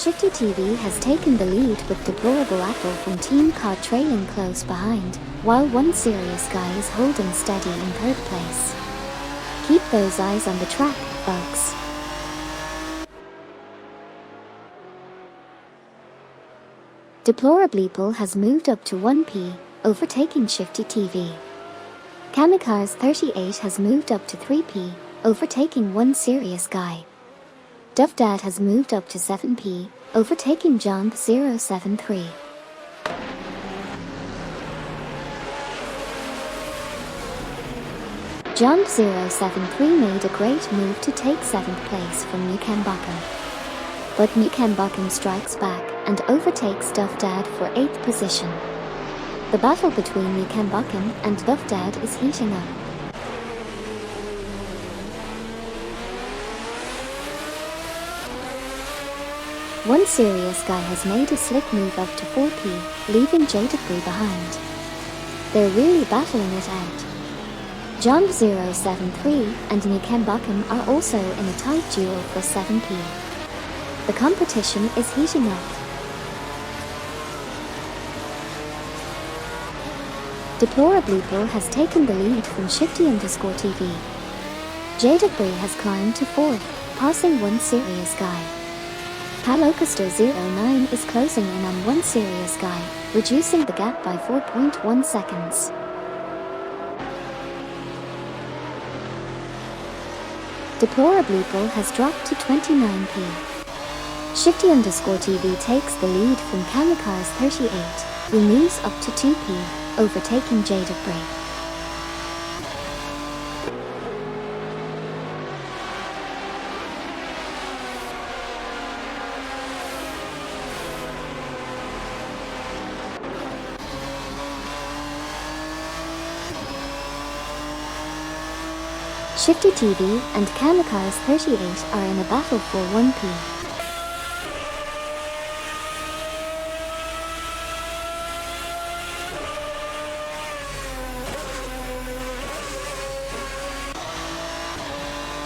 Shifty TV has taken the lead with Deplorable Apple from Team Car trailing close behind, while One Serious Guy is holding steady in third place. Keep those eyes on the track, folks. Deplorable has moved up to 1P, overtaking Shifty TV. Kamikaze 38 has moved up to 3P, overtaking One Serious Guy. Duff Dad has moved up to 7P, overtaking Jump 073. Jump 073 made a great move to take 7th place from Mukambakam. But Mukambakam strikes back and overtakes Duff Dad for 8th position. The battle between Mukambakam and Duff Dad is heating up. One Serious Guy has made a slick move up to 4P, leaving Jadabri behind. They're really battling it out. John 073 and Mukambakam are also in a tight duel for 7P. The competition is heating up. Deplorable has taken the lead from Shifty_TV. Jadabri has climbed to 4th, passing One Serious Guy. Palocaster09 is closing in on One Serious Guy, reducing the gap by 4.1 seconds. Deplorable has dropped to 29P. Shifty_TV takes the lead from Kamikaze 38, who moves up to 2P, overtaking Jadabri. Shifty TV and Kamikaze 38 are in a battle for 1P.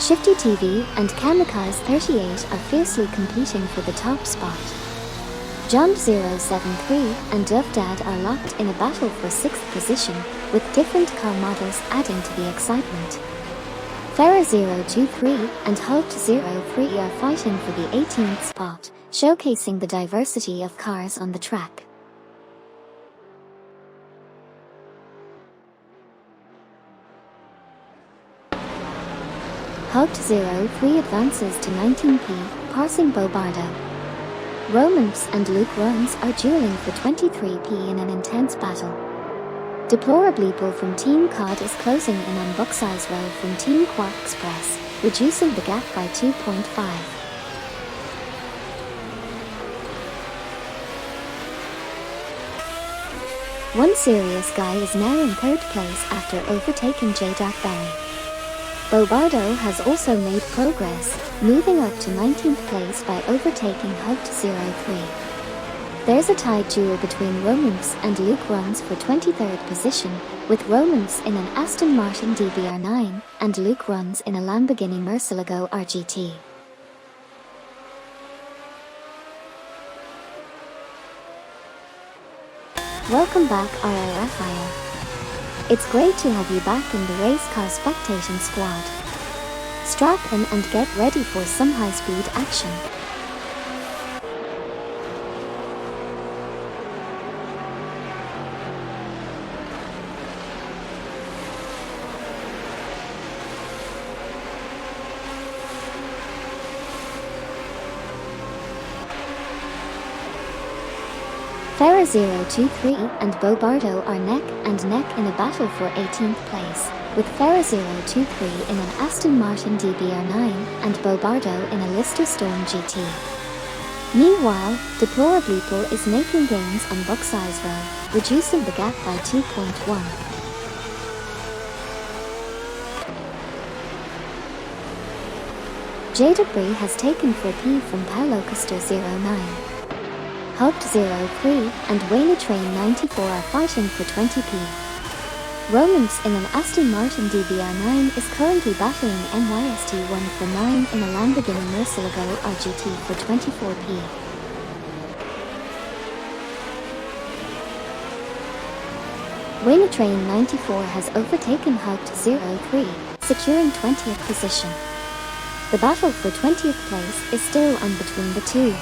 Shifty TV and Kamikaze 38 are fiercely competing for the top spot. Jump 073 and Duff Dad are locked in a battle for 6th position, with different car models adding to the excitement. Farah 023 and Hulk 03 are fighting for the 18th spot, showcasing the diversity of cars on the track. Hulk 03 advances to 19P, passing Bobardo. Romance and Luke Runs are dueling for 23P in an intense battle. Deplorable from Team COD is closing in on Buckseyes Row from Team Quark Express, reducing the gap by 2.5. One Serious Guy is now in 3rd place after overtaking J-Dark Berry. Bobardo has also made progress, moving up to 19th place by overtaking Hulk 03. There's a tight duel between Romance and Luke Runs for 23rd position, with Romance in an Aston Martin DBR9 and Luke Runs in a Lamborghini Murcielago RGT. Welcome back RRFIO. It's great to have you back in the race car spectating squad. Strap in and get ready for some high-speed action. Farah 023 and Bobardo are neck and neck in a battle for 18th place, with Farah 023 in an Aston Martin DBR9 and Bobardo in a Lister Storm GT. Meanwhile, Deplorable is making gains on Buckseyes Row, reducing the gap by 2.1. Jadabri has taken 4P from Palocaster09. Hulk 03 and Wayne Train 94 are fighting for 20P. Romance in an Aston Martin DBR9 is currently battling NYST 1 for 9 in a Lamborghini Murcielago RGT for 24P. Train 94 has overtaken Hugged 03, securing 20th position. The battle for 20th place is still on between the two.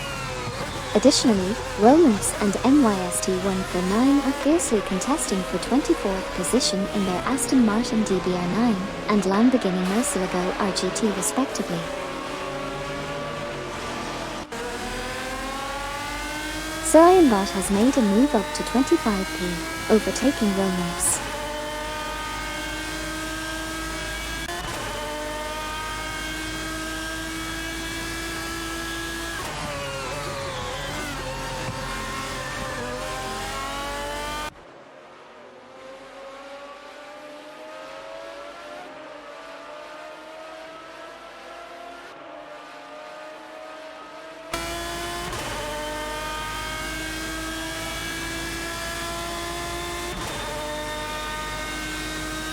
Additionally, Romance and NYST 149 are fiercely contesting for 24th position in their Aston Martin DBR9 and Lamborghini Murcielago RGT respectively. Sirianbot has made a move up to 25p, overtaking Romance.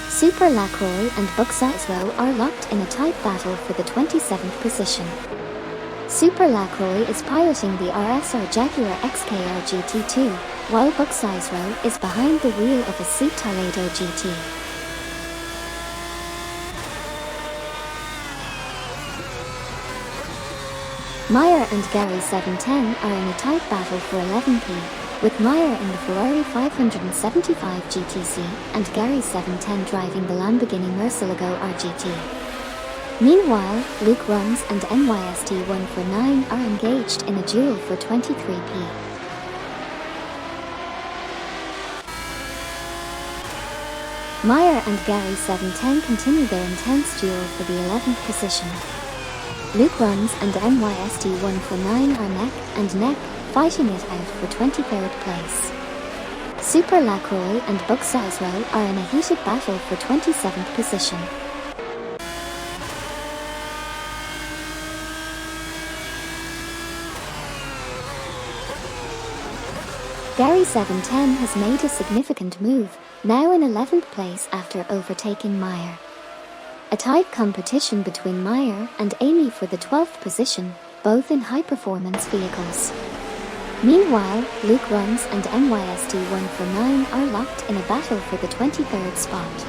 Super Lacroix and Buxizero are locked in a tight battle for the 27th position. Super Lacroix is piloting the RSR Jaguar XKR GT2, while Buxizero is behind the wheel of a Seat Toledo GT. Meyer and Gary 710 are in a tight battle for 11p, with Meyer in the Ferrari 575 GTC and Gary 710 driving the Lamborghini Murcielago RGT. Meanwhile, Luke Runs and NYST 149 are engaged in a duel for 23p. Meyer and Gary 710 continue their intense duel for the 11th position. Luke Runs and NYST 149 are neck and neck, fighting it out for 23rd place. Super Lacroix and Buxizero are in a heated battle for 27th position. Gary 710 has made a significant move, now in 11th place after overtaking Meyer. A tight competition between Meyer and Amy for the 12th position, both in high-performance vehicles. Meanwhile, Luke Runs and NYST 149 are locked in a battle for the 23rd spot.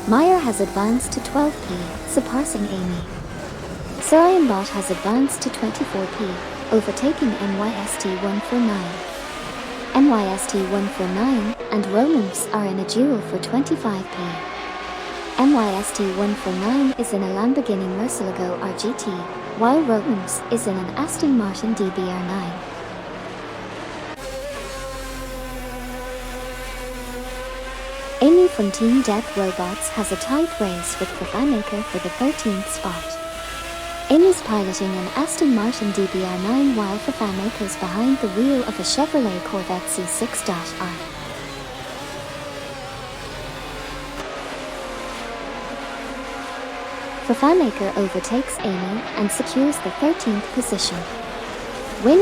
Meyer has advanced to 12p, surpassing Amy. Sirianbot has advanced to 24p, overtaking NYST 149. NYST 149 and Romance are in a duel for 25p. NYST 149 is in a Lamborghini Murcielago RGT, while Romance is in an Aston Martin DBR9. Amy from Team Death Robots has a tight race with Fafamaker for the 13th spot. Amy's piloting an Aston Martin DBR9 while Fafamaker's behind the wheel of a Chevrolet Corvette C6.R. Fafamaker overtakes Amy and secures the 13th position.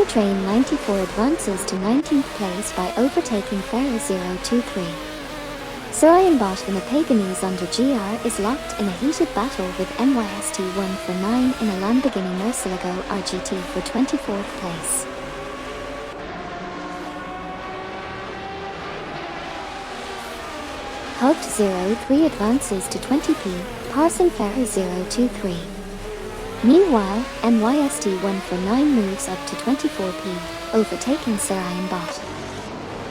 Train 94 advances to 19th place by overtaking Ferrer 023. Sirianbot in a Paganese under GR is locked in a heated battle with NYST 149 in a Lamborghini Murcielago RGT for 24th place. Hugged 03 advances to 20p, passing Ferrer 023. Meanwhile, NYST 149 moves up to 24p, overtaking Sirianbot.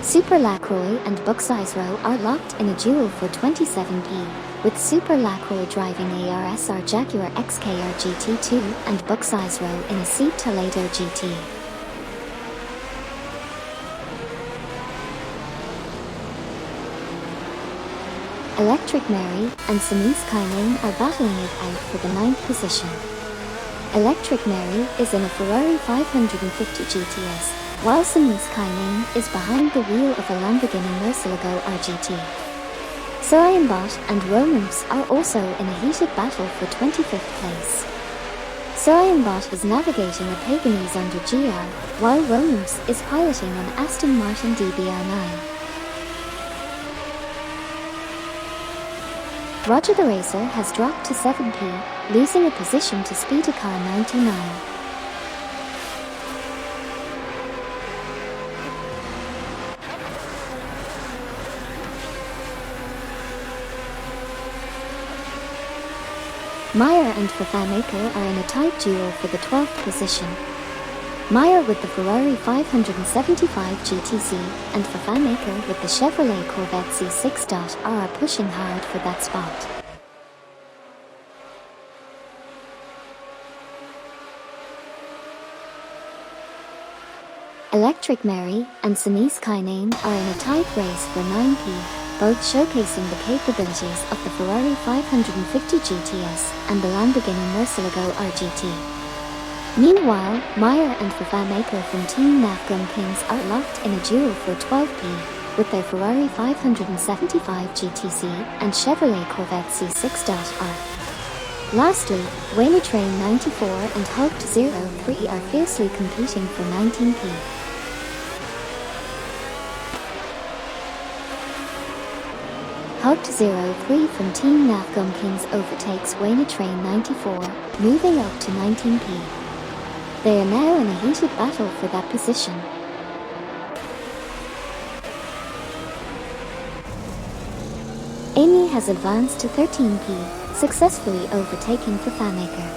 Super Lacroix and Buxizero are locked in a duel for 27p, with Super Lacroix driving a RSR Jaguar XKR GT2 and Buxizero in a Seat Toledo GT. Electric Mary and Samis Kaining are battling it out for the 9th position. Electric Mary is in a Ferrari 550 GTS, while Samis Kaining is behind the wheel of a Lamborghini Murcielago RGT. Sirianbot and Romance are also in a heated battle for 25th place. Sirianbot is navigating a Paganese under GR, while Romance is piloting an Aston Martin DBR9. Roger the Racer has dropped to 7p, losing a position to speeder car 99. Meyer and Vervaemaker are in a tight duel for the 12th position. Meyer with the Ferrari 575 GTC and Vervaemaker with the Chevrolet Corvette C6.R are pushing hard for that spot. Electric Mary and Sinise Kainane are in a tight race for 9p, both showcasing the capabilities of the Ferrari 550 GTS and the Lamborghini Murcielago RGT. Meanwhile, Meyer and Vervaemaker from Team NAFGUM Kings are locked in a duel for 12p, with their Ferrari 575 GTC and Chevrolet Corvette C6.R. Lastly, Wayne Train 94 and Hoped 03 are fiercely competing for 19p. Hoped 03 from Team NAFGUM Kings overtakes Wayne Train 94, moving up to 19p. They are now in a heated battle for that position. Amy has advanced to 13p, successfully overtaking Vervaemaker.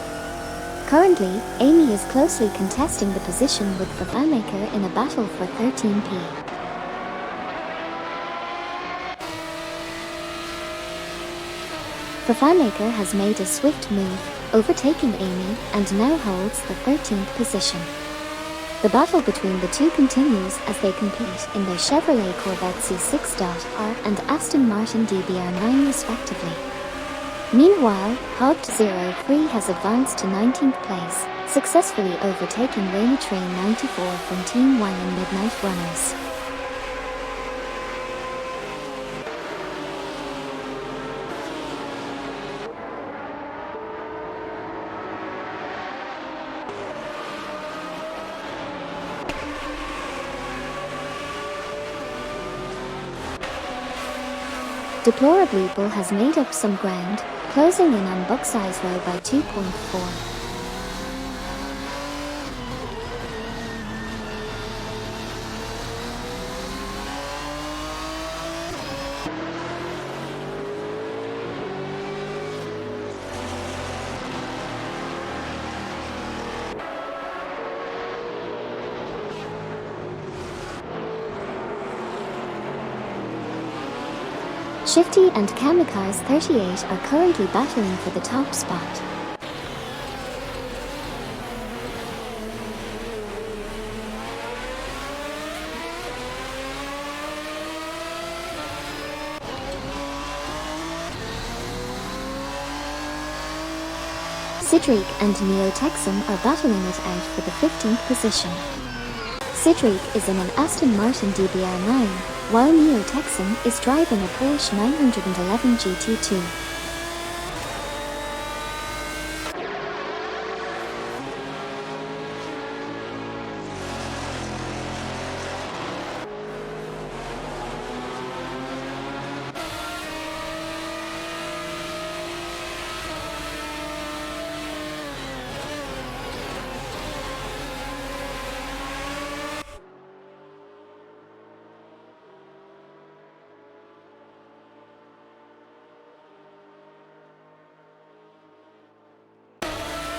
Currently, Amy is closely contesting the position with Vervaemaker in a battle for 13p. Vervaemaker has made a swift move, overtaking Amy, and now holds the 13th position. The battle between the two continues as they compete in their Chevrolet Corvette C6.R and Aston Martin DBR9 respectively. Meanwhile, Hoped 03 has advanced to 19th place, successfully overtaking Wayne Train 94 from Team 1 and Midnight Runners. Deplorably Bull has made up some ground, closing in on Buckseyes Row by 2.4. Shifty and Kamikaze 38 are currently battling for the top spot. Cedric and Neo Texan are battling it out for the 15th position. Cedric is in an Aston Martin DBR9, while Neo Texan is driving a Porsche 911 GT2.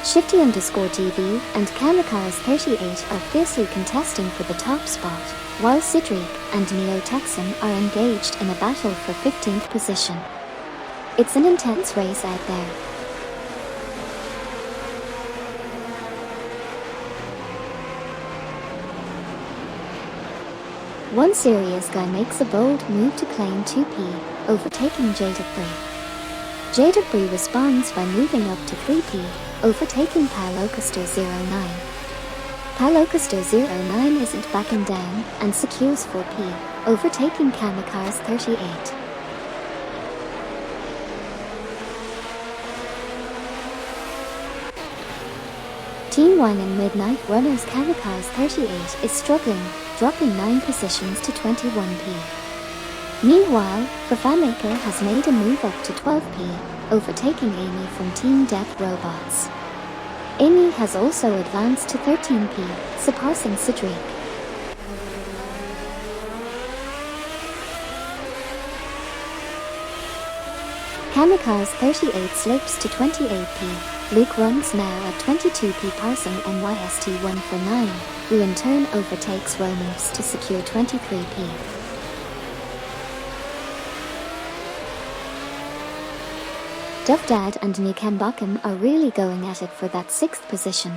Shifty_TV and Kamikaze 38 are fiercely contesting for the top spot, while Cedric and Neo Texan are engaged in a battle for 15th position. It's an intense race out there. One serious guy makes a bold move to claim 2p, overtaking Jadabri responds by moving up to 3p, overtaking Palocaster09. Palocaster09 isn't backing down and secures 4p, overtaking Kamikaze 38. Team 1 and Midnight Runners Kamikaze 38 is struggling, dropping 9 positions to 21p. Meanwhile, Fafamaker has made a move up to 12p, overtaking Amy from Team Death Robots. Amy has also advanced to 13p, surpassing Sebring. Kamikaze 38 slips to 28p. Luke runs now at 22p, passing NYST149, who in turn overtakes Romance to secure 23p. Duff Dad and Nikembakum are really going at it for that 6th position.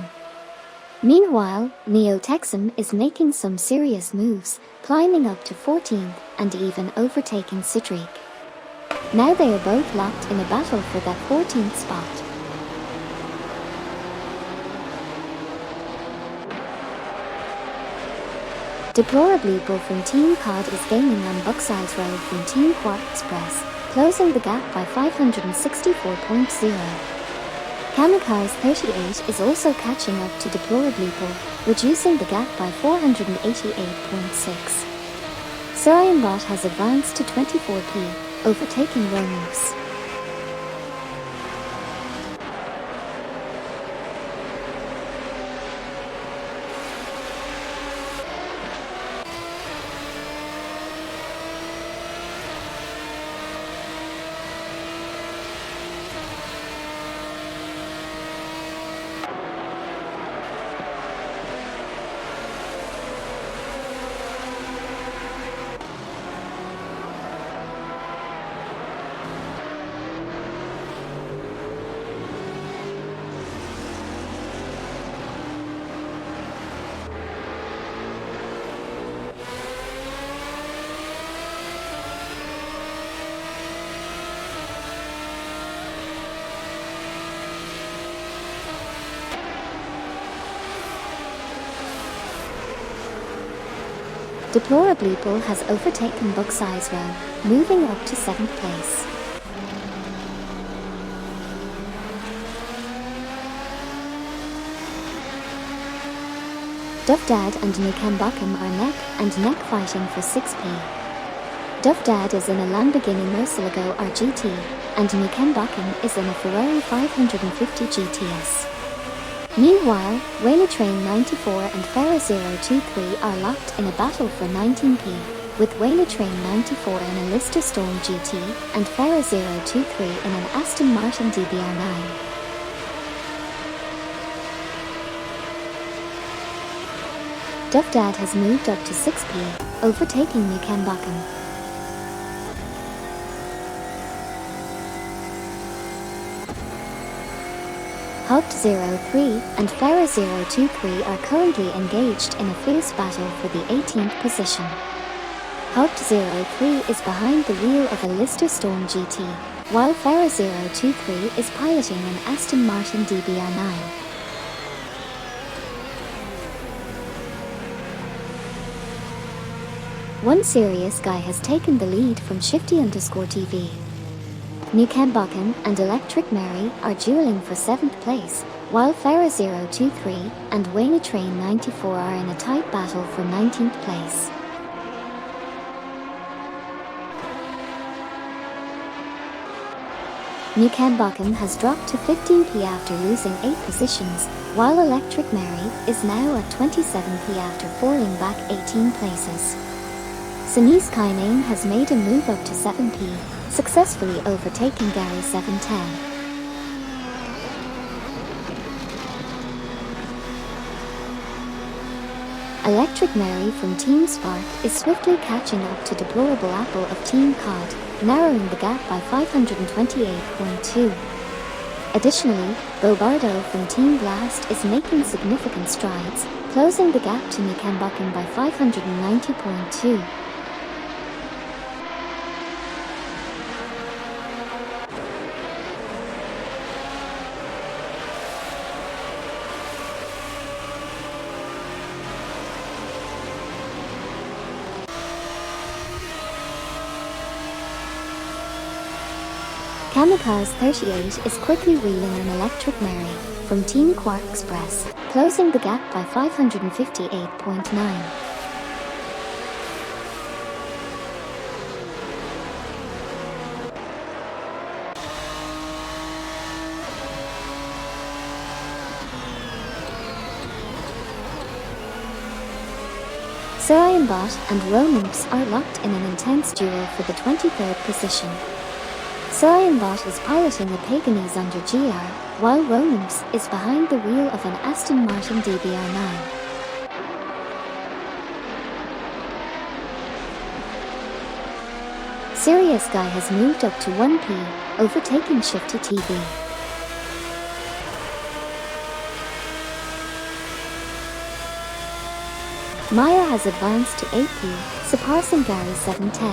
Meanwhile, Neo Texum is making some serious moves, climbing up to 14th and even overtaking Sebring. Now they are both locked in a battle for that 14th spot. Deplorably Bull from Team COD is gaining on Buckseyes Road from Team Quark Express, closing the gap by 564.0. Kamikaze 38 is also catching up to Deplorably Bull, reducing the gap by 488.6. Sorianbot has advanced to 24p, overtaking Romance. Deplorably Bull has overtaken Buckseyes Road, moving up to 7th place. Duff Dad and Nikembakum are neck and neck fighting for 6p. Duff Dad is in a Lamborghini Murcielago RGT, and Nikembakum is in a Ferrari 550 GTS. Meanwhile, Whaley Train 94 and Farah 023 are locked in a battle for 19p, with Whaley Train 94 in a Lister Storm GT and Farah 023 in an Aston Martin DBR9. Duff Dad has moved up to 6p, overtaking Nikembakum. Hugged 03 and Farah 023 are currently engaged in a fierce battle for the 18th position. Hugged 03 is behind the wheel of a Lister Storm GT, while Farah 023 is piloting an Aston Martin DBR9. One serious guy has taken the lead from Shifty_TV. Nikembakum and Electric Mary are dueling for 7th place, while Farah 023 and Whaley Train 94 are in a tight battle for 19th place. Nikembakum has dropped to 15p after losing 8 positions, while Electric Mary is now at 27p after falling back 18 places. Sinise Kainane has made a move up to 7p, successfully overtaking Gary 710. Electric Mary from Team Spark is swiftly catching up to Deplorable Apple of Team COD, narrowing the gap by 528.2. Additionally, Bobardo from Team Blast is making significant strides, closing the gap to Nikembakum by 590.2. Kamikaze 38 is quickly wheeling an Electric Mary from Team Quark Express, closing the gap by 558.9. Bot and Romance are locked in an intense duel for the 23rd position. Bot is piloting a Paganese under GR, while Romance is behind the wheel of an Aston Martin DBR9. Serious Guy has moved up to 1P, overtaking Shifty TV. Maya has advanced to 8P, surpassing Gary 710.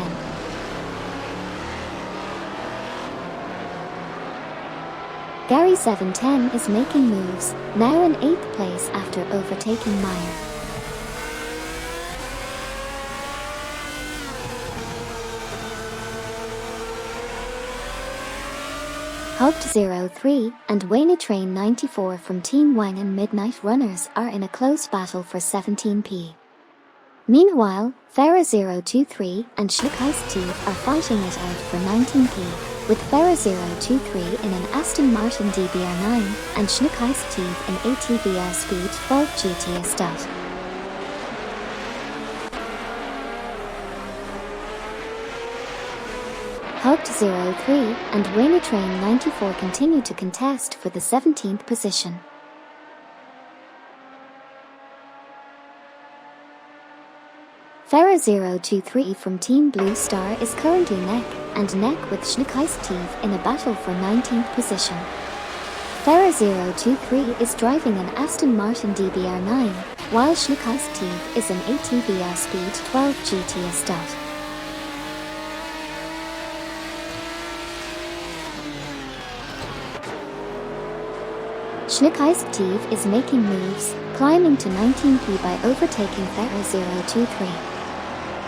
Gary 710 is making moves, now in 8th place after overtaking Maya. Hugged 03 and Wayne Train 94 from Team Wang and Midnight Runners are in a close battle for 17P. Meanwhile, Farah 023 and Schnook Iced Tea are fighting it out for 19P, with Farah 023 in an Aston Martin DBR9 and Schnook Iced Tea in ATVR Speed 12 GT Estate. Hugged 03 and Wayne Train 94 continue to contest for the 17th position. Farah 023 from Team Blue Star is currently neck and neck with Schnook Iced Tea in a battle for 19th position. Farah 023 is driving an Aston Martin DBR9, while Schnook Iced Tea is an ATVR Speed 12 GT Estate. Schnook Iced Tea is making moves, climbing to 19P by overtaking Farah 023.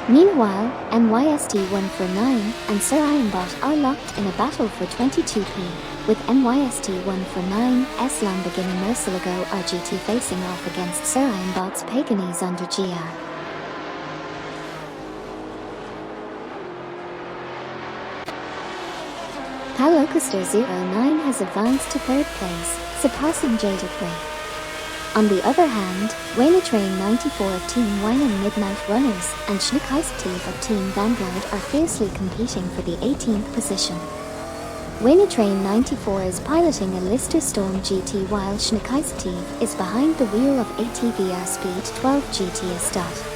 Meanwhile, NYST149 and Sir Bot are locked in a battle for 22P, with NYST149's Lamborghini Murcielago RGT facing off against Sir Bot's Paganese under GR. Palocaster 09 has advanced to 3rd place, surpassing Jada Gray. On the other hand, Wayne Train 94 of Team Wine and Midnight Runners and Schnook Iced Tea of Team Vanguard are fiercely competing for the 18th position. Wayne Train 94 is piloting a Lister Storm GT while Schnook Iced Tea is behind the wheel of ATVR Speed 12 GT Estate.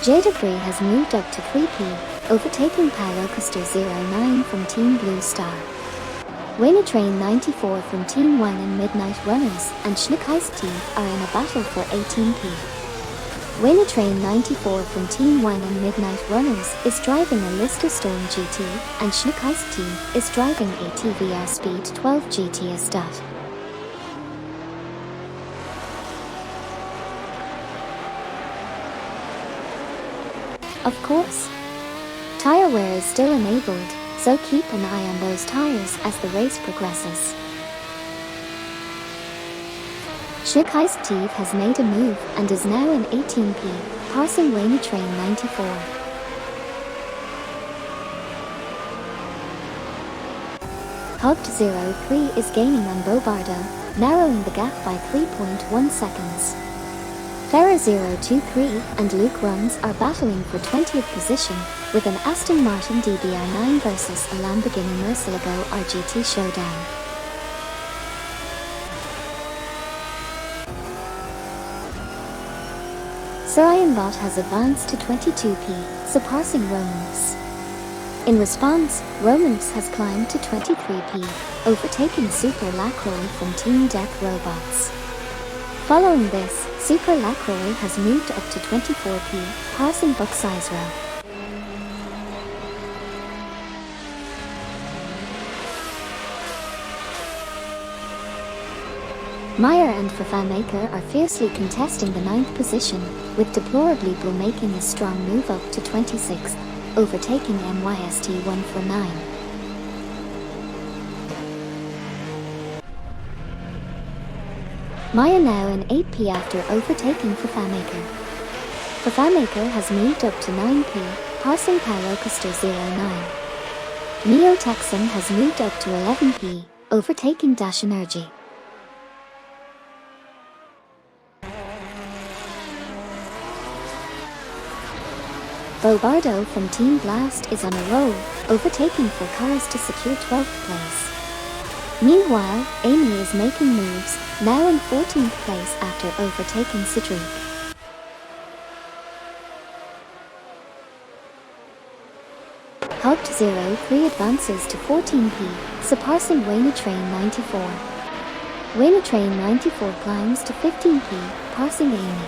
Jada Gray has moved up to 3P, overtaking Palocaster 09 from Team Blue Star. Wayne Train 94 from Team Wine and Midnight Runners and Schnook Iced Tea are in a battle for 18P. Wayne Train 94 from Team Wine and Midnight Runners is driving a Lister Storm GT and Schnook Iced Tea is driving ATVR Speed 12 GT Estate. Of course, tire wear is still enabled, so keep an eye on those tires as the race progresses. Schnook Iced Tea has made a move and is now in 18P, passing Wayne Train 94. Hugged 03 is gaining on Bobardo, narrowing the gap by 3.1 seconds. Farah 023 and Luke Runs are battling for 20th position, with an Aston Martin DBR9 versus a Lamborghini Murcielago RGT showdown. Sir Bot has advanced to 22P, surpassing Romance. In response, Romance has climbed to 23P, overtaking Super Lacroix from Team Death Robots. Following this, Super Lacroix has moved up to 24P, passing Buck Sizero. Meyer and Fafamaker are fiercely contesting the 9th position, with Deplorably Blue making a strong move up to 26th, overtaking NYST149. Maya now in 8P after overtaking Fafamaker. Fafamaker has moved up to 9P, passing Palocaster 09. Neo Texan has moved up to 11P, overtaking Dash Energy. Bobardo from Team Blast is on a roll, overtaking 4 cars to secure 12th place. Meanwhile, Amy is making moves, now in 14th place after overtaking Sebring. Hogged03 advances to 14p, surpassing Wayne-Train 94. Wayne-Train 94 climbs to 15p, passing Amy.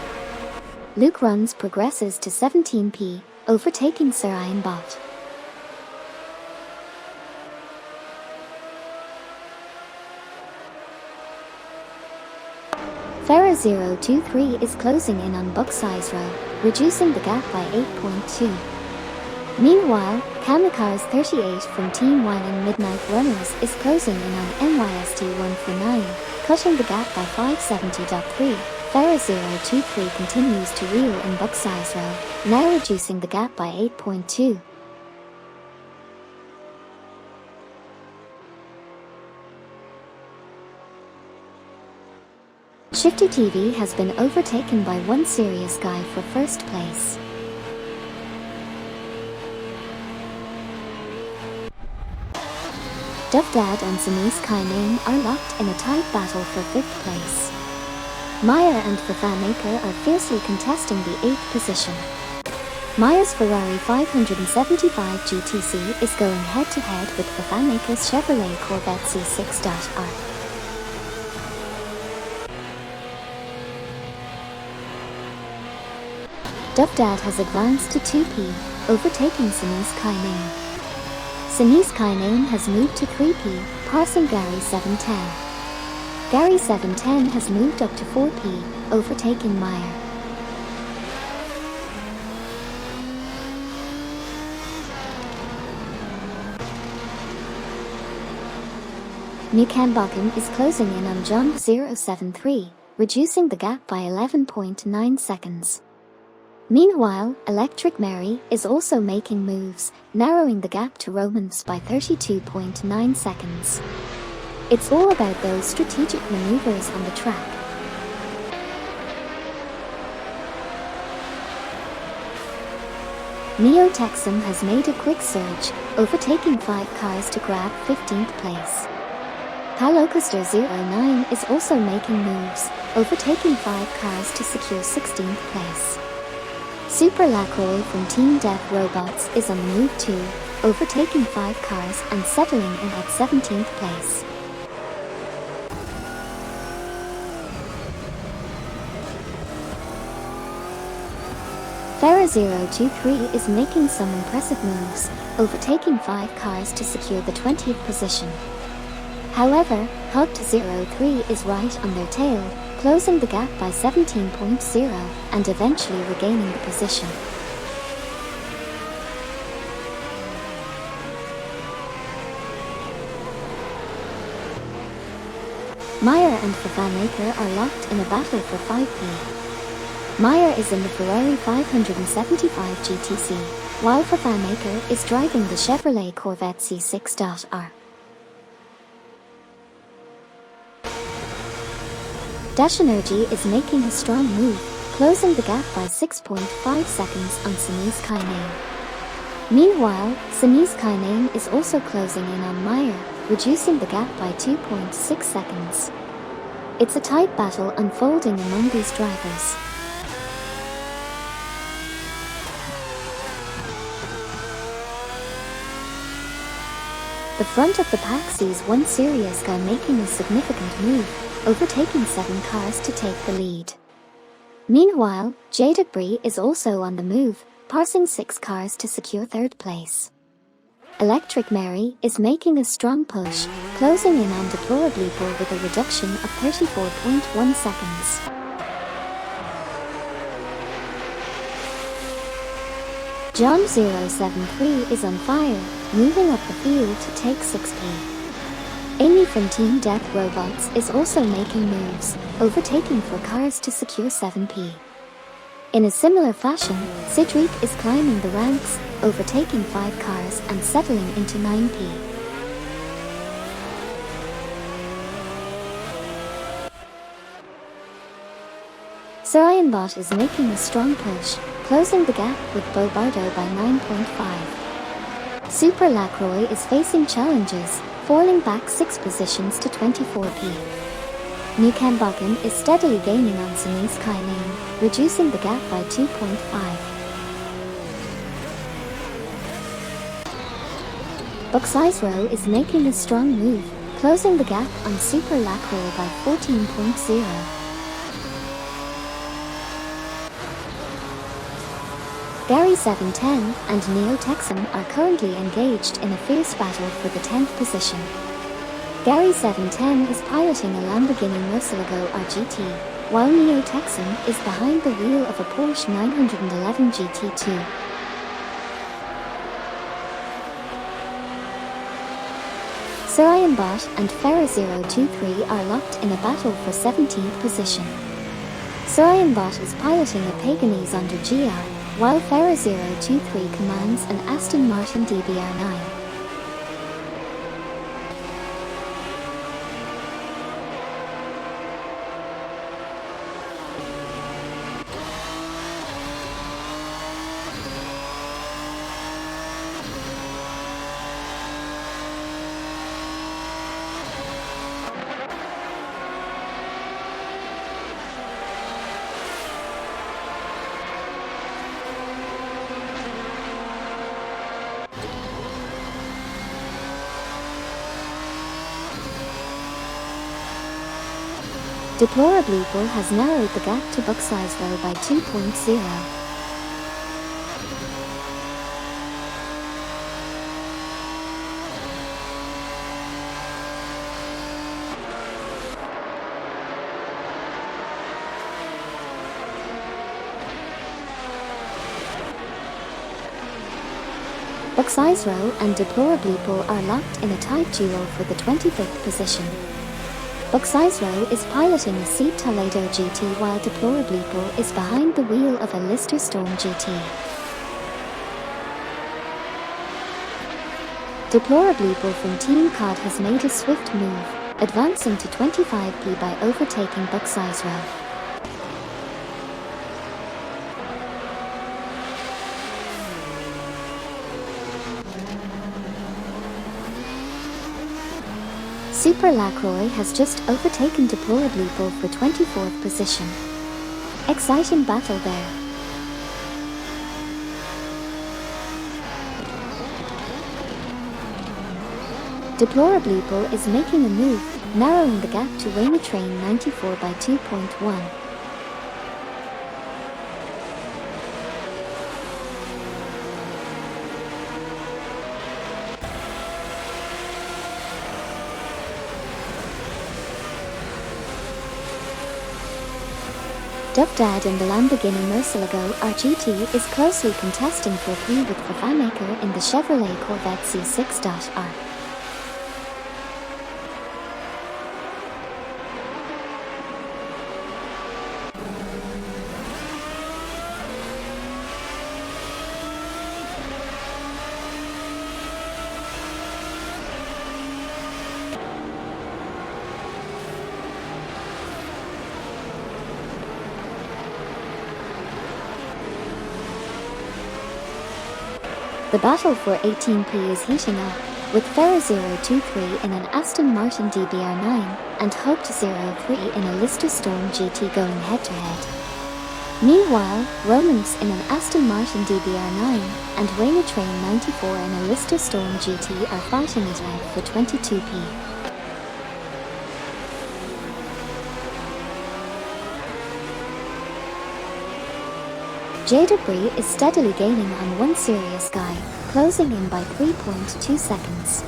Luke Runs progresses to 17p, overtaking Sir Ironbot. Farah023 is closing in on Bucksize Row, reducing the gap by 8.2. Meanwhile, Kamikaze38 from Team 1 and Midnight Runners is closing in on NYST149, cutting the gap by 570.3. Farah023 continues to reel in Bucksize Row, now reducing the gap by 8.2. Shifty TV has been overtaken by one serious guy for first place. Duff Dad and Denise Kainane are locked in a tight battle for 5th place. Maya and Fafamaker are fiercely contesting the 8th position. Maya's Ferrari 575 GTC is going head-to-head with Fafamaker's Chevrolet Corvette C6-R. Duff Dad has advanced to 2p, overtaking Denise Kainane. Denise Kainane has moved to 3p, passing Gary 710. Gary 710 has moved up to 4p, overtaking Meyer. Mukambakum is closing in on John 073, reducing the gap by 11.9 seconds. Meanwhile, Electric Mary is also making moves, narrowing the gap to Romans by 32.9 seconds. It's all about those strategic maneuvers on the track. Neo Texan has made a quick surge, overtaking 5 cars to grab 15th place. Palocaster09 is also making moves, overtaking 5 cars to secure 16th place. Super Lacroix from Team Death Robots is on the move too, overtaking 5 cars and settling in at 17th place. Farah023 is making some impressive moves, overtaking 5 cars to secure the 20th position. However, Hogged03 is right on their tail, closing the gap by 17.0 and eventually regaining the position. Meyer and Fafamaker are locked in a battle for 5p. Meyer is in the Ferrari 575 GTC, while Fafamaker is driving the Chevrolet Corvette C6-R. Dash Energy is making a strong move, closing the gap by 6.5 seconds on Denise Kainane. Meanwhile, Denise Kainane is also closing in on Meyer, reducing the gap by 2.6 seconds. It's a tight battle unfolding among these drivers. The front of the pack sees one serious guy making a significant move, overtaking 7 cars to take the lead. Meanwhile, Jada Bree is also on the move, passing 6 cars to secure 3rd place. Electric Mary is making a strong push, closing in on Deplorably Bull with a reduction of 34.1 seconds. John 073 is on fire, moving up the field to take 6p. Amy from Team Death Robots is also making moves, overtaking 4 cars to secure 7p. In a similar fashion, Cedric is climbing the ranks, overtaking 5 cars and settling into 9p. Surianbot is making a strong push, closing the gap with Bobardo by 9.5. Super Lacroix is facing challenges, falling back 6 positions to 24p. New Cambocan is steadily gaining on Sunnis Kailin, reducing the gap by 2.5. Bucksize Row is making a strong move, closing the gap on Super Lacroix by 14.0. Gary 710 and Neo Texan are currently engaged in a fierce battle for the 10th position. Gary 710 is piloting a Lamborghini Murcielago RGT, while Neo Texan is behind the wheel of a Porsche 911 GT2. Surianbot and Ferra023 are locked in a battle for 17th position. Surianbot is piloting a Paganese under GR, while Ferra023 commands an Aston Martin DBR9. Deplorably Bull has narrowed the gap to Bucksize Row by 2.0. Bucksize Row and Deplorably Bull are locked in a tight duel for the 25th position. Bucksize Row is piloting a Seat Toledo GT while Deplorably Bull is behind the wheel of a Lister Storm GT. Deplorably Bull from Team COD has made a swift move, advancing to 25p by overtaking Bucksize Row. Super Lacroix has just overtaken Deplorably Bull for 24th position. Exciting battle there. Deplorably Bull is making a move, narrowing the gap to Wayne Train 94 by 2.1. Duck Dad in the Lamborghini Murcielago RGT is closely contesting for P with the fanmaker in the Chevrolet Corvette C6.R. The battle for 18p is heating up, with Ferra023 in an Aston Martin DBR9 and Hoped03 in a Lister Storm GT going head-to-head. Meanwhile, Romance in an Aston Martin DBR9 and Wayne Train 94 in a Lister Storm GT are fighting it out for 22p. Debris is steadily gaining on one serious guy, closing in by 3.2 seconds.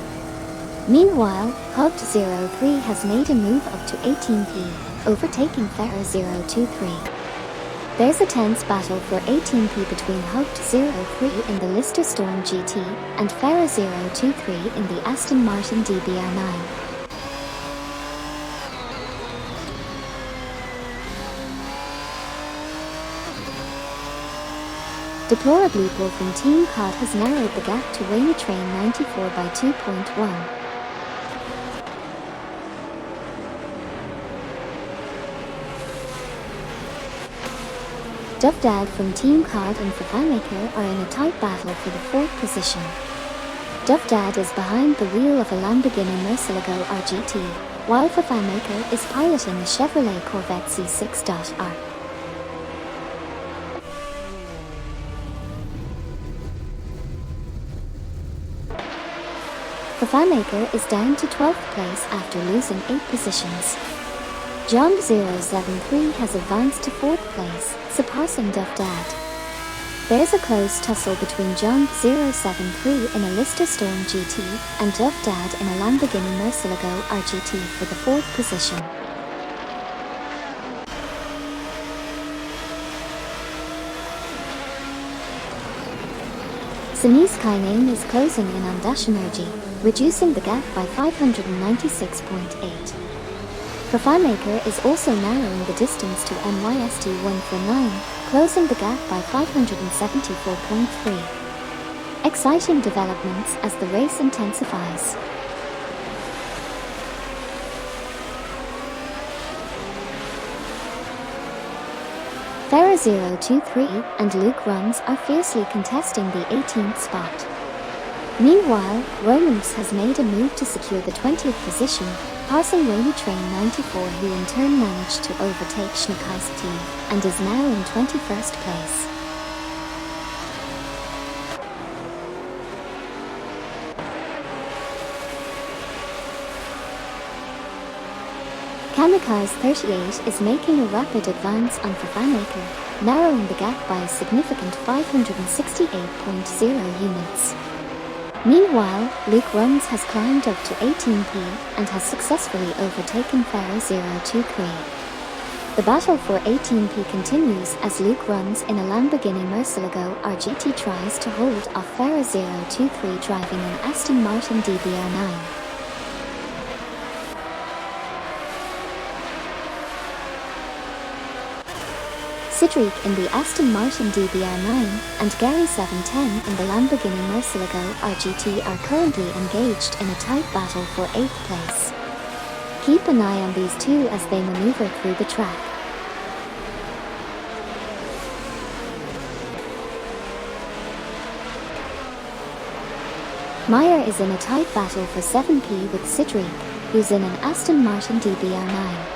Meanwhile, Hoped03 has made a move up to 18p, overtaking Ferra023. There's a tense battle for 18p between Hoped03 in the Lister Storm GT and Ferra023 in the Aston Martin DBR9. Deplorably Bull from Team COD has narrowed the gap to Wayne Train 94 by 2.1. Duff Dad from Team Card and FiFiMaker are in a tight battle for the 4th position. Duff Dad is behind the wheel of a Lamborghini Murcielago RGT, while FiFiMaker is piloting a Chevrolet Corvette C6.R. FiFiMaker is down to 12th place after losing 8 positions. John073 has advanced to 4th place, surpassing Duff Dad. There's a close tussle between John073 in a Lister Storm GT and Duff Dad in a Lamborghini Murcielago RGT for the 4th position. Sinise Kainane is closing in on Dash Energy, reducing the gap by 596.8. FiFiMaker is also narrowing the distance to NYST149, closing the gap by 574.3. Exciting developments as the race intensifies. Farah023 and Luke Runs are fiercely contesting the 18th spot. Meanwhile, Romans has made a move to secure the 20th position, passing Rainy Train 94, who in turn managed to overtake Schnekai's team, and is now in 21st place. Kamikaze 38 is making a rapid advance on FiFiMaker, narrowing the gap by a significant 568.0 units. Meanwhile, Luke Runs has climbed up to 18p and has successfully overtaken Farah023. The battle for 18p continues as Luke Runs in a Lamborghini Murcielago RGT tries to hold off Farah023 driving an Aston Martin DBR9. Cedric in the Aston Martin DBR9 and Gary710 in the Lamborghini Murcielago RGT are currently engaged in a tight battle for 8th place. Keep an eye on these two as they maneuver through the track. Meyer is in a tight battle for 7p with Cedric, who's in an Aston Martin DBR9.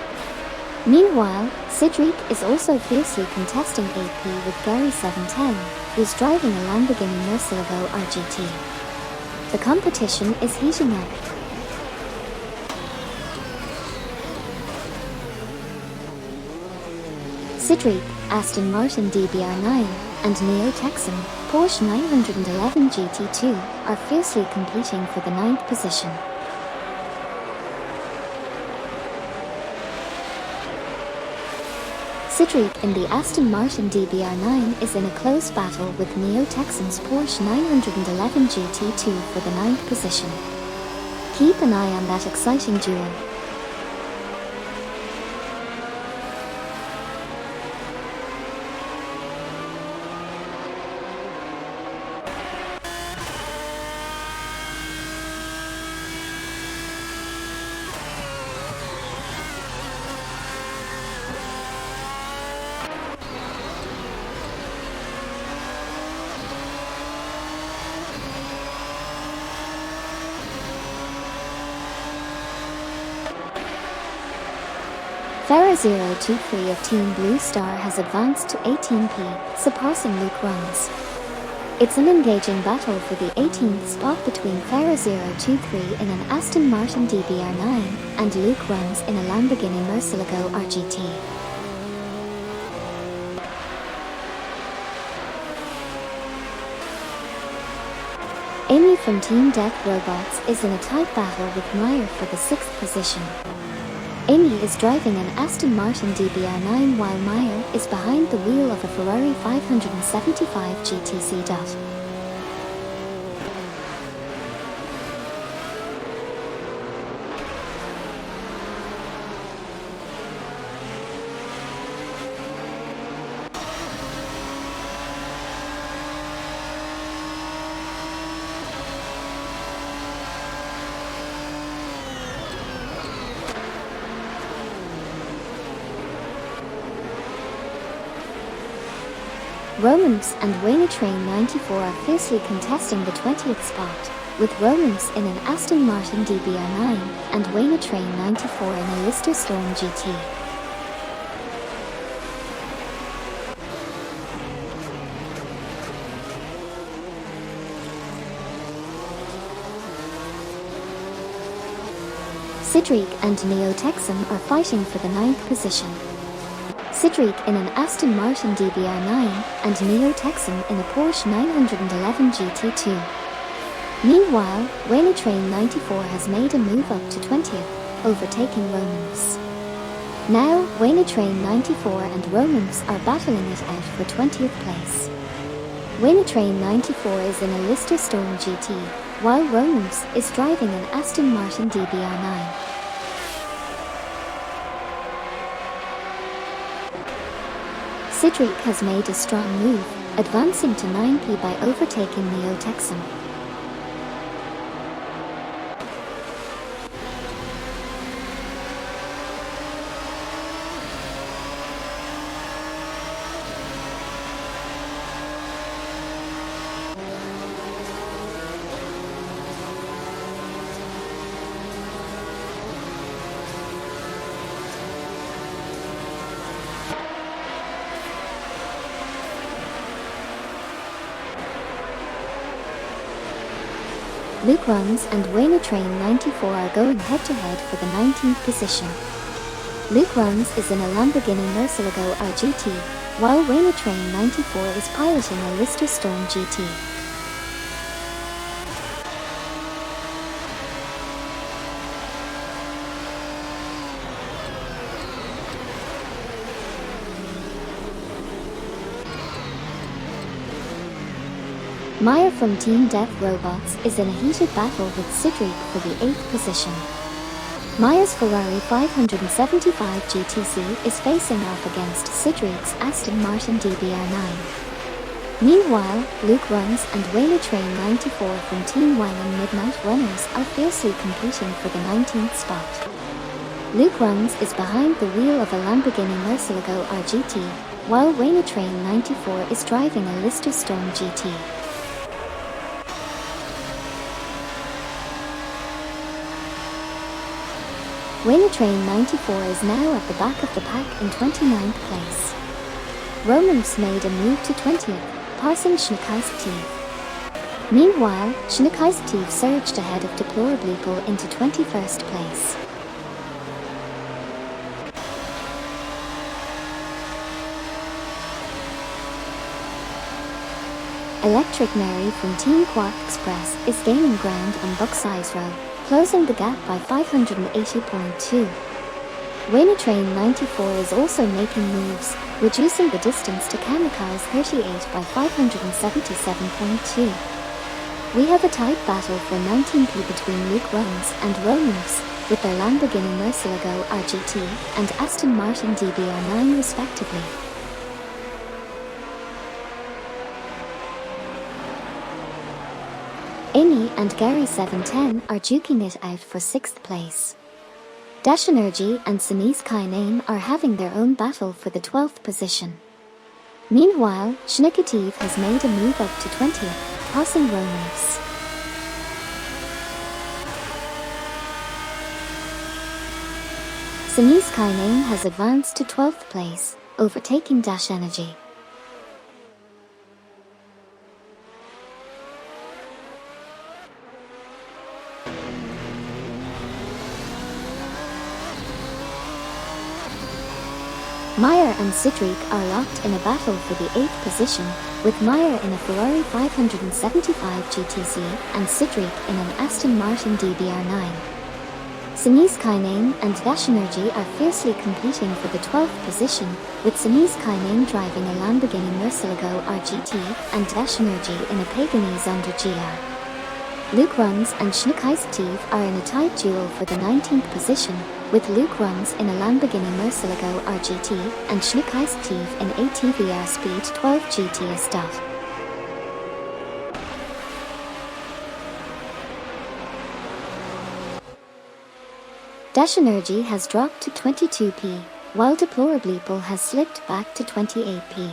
Meanwhile, Cedric is also fiercely contesting 8p with Gary710, who's driving a Lamborghini Murcielago RGT. The competition is heating up. Cedric, Aston Martin DBR9, and Neo Texan, Porsche 911 GT2 are fiercely competing for the 9th position. Cedric in the Aston Martin DBR9 is in a close battle with Neo Texan's Porsche 911 GT2 for the 9th position. Keep an eye on that exciting duel. Farah023 of Team Blue Star has advanced to 18p, surpassing Luke Runs. It's an engaging battle for the 18th spot between Farah023 in an Aston Martin DBR9 and Luke Runs in a Lamborghini Murcielago RGT. Amy from Team Death Robots is in a tight battle with Meyer for the 6th position. Amy is driving an Aston Martin DBR9 while Meyer is behind the wheel of a Ferrari 575 GTC. Romance and Wayne Train 94 are fiercely contesting the 20th spot, with Romance in an Aston Martin DBR9 and Wayne Train 94 in a Lister Storm GT. Sebring and Neo Texan are fighting for the 9th position. Sebring in an Aston Martin DBR9 and Neo Texan in a Porsche 911 GT2. Meanwhile, Wayne Train 94 has made a move up to 20th, overtaking Romance. Now, Wayne Train 94 and Romance are battling it out for 20th place. Wayne Train 94 is in a Lister Storm GT, while Romance is driving an Aston Martin DBR9. Sebring has made a strong move, advancing to 9p by overtaking Neo Texan. Luke Runs and Wayne Train 94 are going head-to-head for the 19th position. Luke Runs is in a Lamborghini Murcielago RGT, while Wayne Train 94 is piloting a Lister Storm GT. Meyer from Team Death Robots is in a heated battle with Sebring for the 8th position. Meyer's Ferrari 575 GTC is facing off against Sebring's Aston Martin DBR9. Meanwhile, Luke Runs and Wayne Train 94 from Team Wang and Midnight Runners are fiercely competing for the 19th spot. Luke Runs is behind the wheel of a Lamborghini Murcielago RGT, while Wayne Train 94 is driving a Lister Storm GT. Wayne Train 94 is now at the back of the pack in 29th place. Romance made a move to 20th, passing Schneekeistev. Meanwhile, Schneekeistev surged ahead of Deplorableeple into 21st place. Electric Mary from Team Quark Express is gaining ground on Buckseyes Row, closing the gap by 580.2. Wayne Train 94 is also making moves, reducing the distance to Kamikaze 38 by 577.2. We have a tight battle for 19p between Luke Runs and Romance, with their Lamborghini Murcielago RGT and Aston Martin DBR9 respectively. Amy and Gary 710 are duking it out for 6th place. Dash Energy and Sinise Kainame are having their own battle for the 12th position. Meanwhile, Schneekeistev has made a move up to 20th, passing Romance. Sinise Kainame has advanced to 12th place, overtaking Dash Energy. Meyer and Sebring are locked in a battle for the 8th position, with Meyer in a Ferrari 575 GTC and Sebring in an Aston Martin DBR9. Sinise Kainame and Dash Energy are fiercely competing for the 12th position, with Sinise Kainame driving a Lamborghini Murcielago RGT and Dash Energy in a Pagani Zonda GR. Luke Runs and Schneekeistev are in a tight duel for the 19th position, with Luke Runs in a Lamborghini Murcielago RGT and Schneekeistev in ATVR Speed 12 GTS. Dash Energy has dropped to 22p, while Deplorableeple has slipped back to 28p.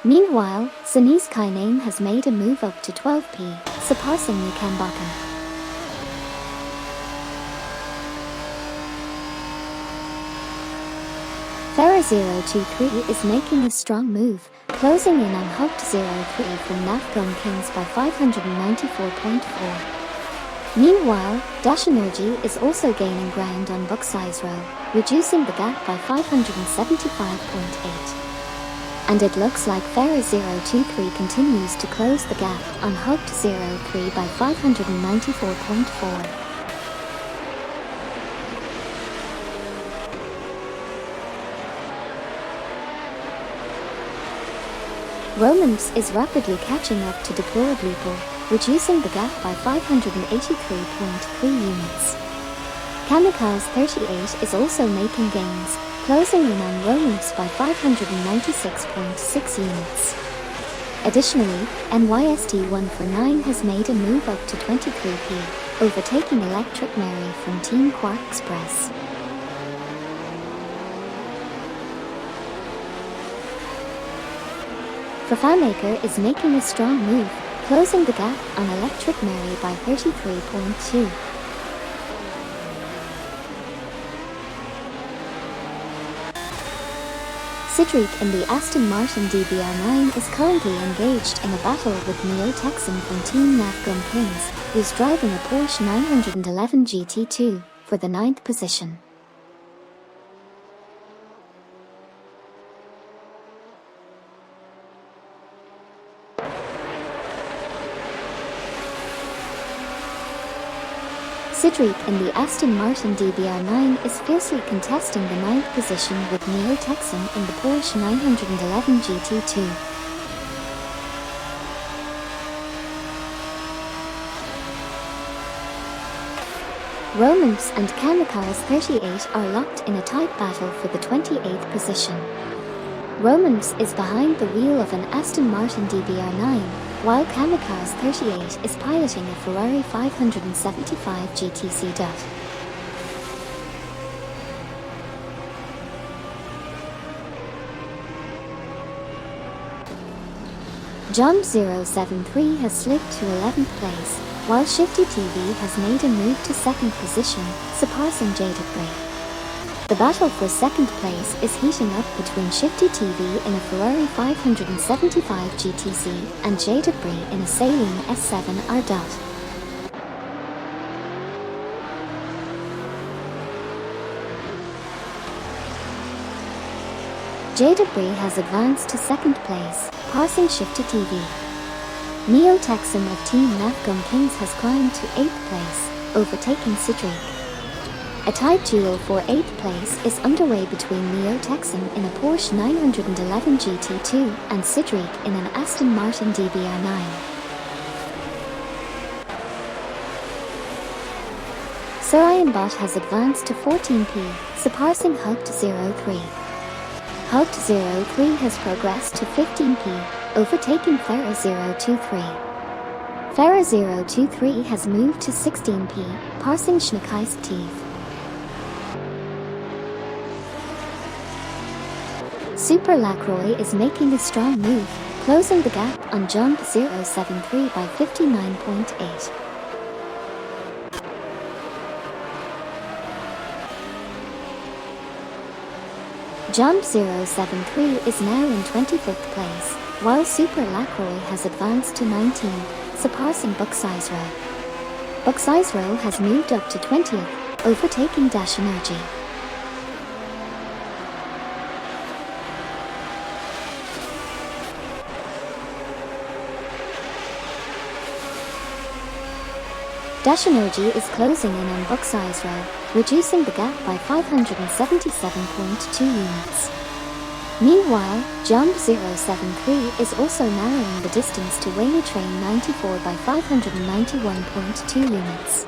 Meanwhile, Sunny's Kainame has made a move up to 12p, surpassing Nukambakan. Farah023 is making a strong move, closing in on Hooked03 from Nafgum Kings by 594.4. Meanwhile, Dash Energy is also gaining ground on Book Size Row, reducing the gap by 575.8. And it looks like Farah023 continues to close the gap on Hooked03 by 594.4. Romance is rapidly catching up to Deplorably Poor, reducing the gap by 583.3 units. Kamikaze38 is also making gains, closing in on Romance by 596.6 units. Additionally, NYST149 has made a move up to 23p, overtaking Electric Mary from Team Quark Express. Fafamaker is making a strong move, closing the gap on Electric Mary by 33.2. Cedric in the Aston Martin DBR9 is currently engaged in a battle with Neo Texan from Team Nafgum Kings, who's driving a Porsche 911 GT2 for the 9th position. Cedric in the Aston Martin DBR9 is fiercely contesting the 9th position with Neo Texan in the Porsche 911 GT2. Romance and Kamikaze38 are locked in a tight battle for the 28th position. Romance is behind the wheel of an Aston Martin DBR9, while Kamikaze38 is piloting a Ferrari 575 GTC Dot. Jump073 has slipped to 11th place, while Shifty TV has made a move to 2nd position, surpassing Jaded Bray. The battle for 2nd place is heating up between Shifty TV in a Ferrari 575 GTC and Jaded Bray in a Saleen S7 R Dot. Jaded Bray has advanced to 2nd place, passing Shifty TV. Neo Texan of Team Nafgum Kings has climbed to 8th place, overtaking Cedric. A tight duel for 8th place is underway between Neo Texan in a Porsche 911 GT2 and Cedric in an Aston Martin DBR9. Sarayanbot has advanced to 14p, surpassing Hugged03. Hugged03 has progressed to 15p, overtaking Farah023. Farah023 has moved to 16p, passing Schneekeistev. Super Lacroix is making a strong move, closing the gap on Jump073 by 59.8. Jump073 is now in 25th place, while Super Lacroix has advanced to 19th, surpassing Book Size Row. Book Size Row has moved up to 20th, overtaking Dash Energy. Dash Energy is closing in on Book Size Row, reducing the gap by 577.2 units. Meanwhile, Jump073 is also narrowing the distance to Wayne Train 94 by 591.2 units.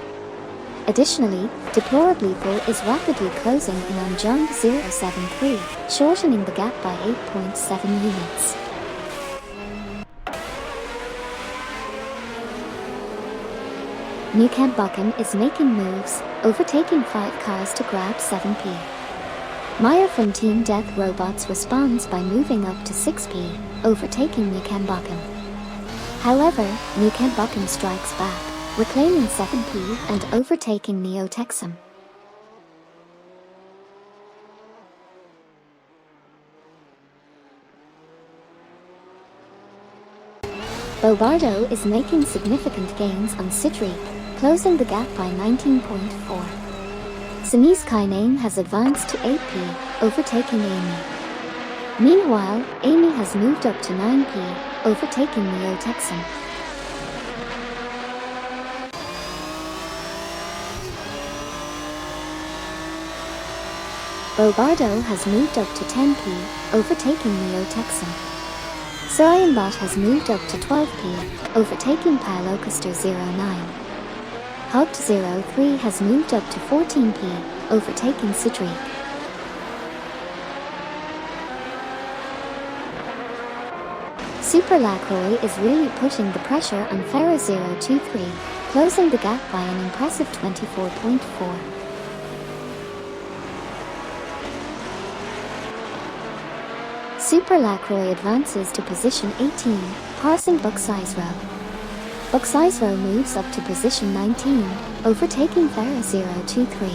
Additionally, Deplorably Poor is rapidly closing in on Jump073, shortening the gap by 8.7 units. Nukambakan is making moves, overtaking 5 cars to grab 7p. Maya from Team Death Robots responds by moving up to 6p, overtaking Nukambakum. However, Nukambakum strikes back, reclaiming 7P and overtaking Neotexum. Bobardo is making significant gains on Sidri, closing the gap by 19.4. Sinise Kainane has advanced to 8P, overtaking Amy. Meanwhile, Amy has moved up to 9P, overtaking Neotexum. Bobardo has moved up to 10P, overtaking Neotexum. Sorianbot has moved up to 12P, overtaking Pylocaster 09. Hugged 03 has moved up to 14P, overtaking Sidriq. Super Lacroix is really putting the pressure on Farah 023, closing the gap by an impressive 24.4. Super Lacroix advances to position 18, passing Buxizro. Buxizro moves up to position 19, overtaking Farah 023.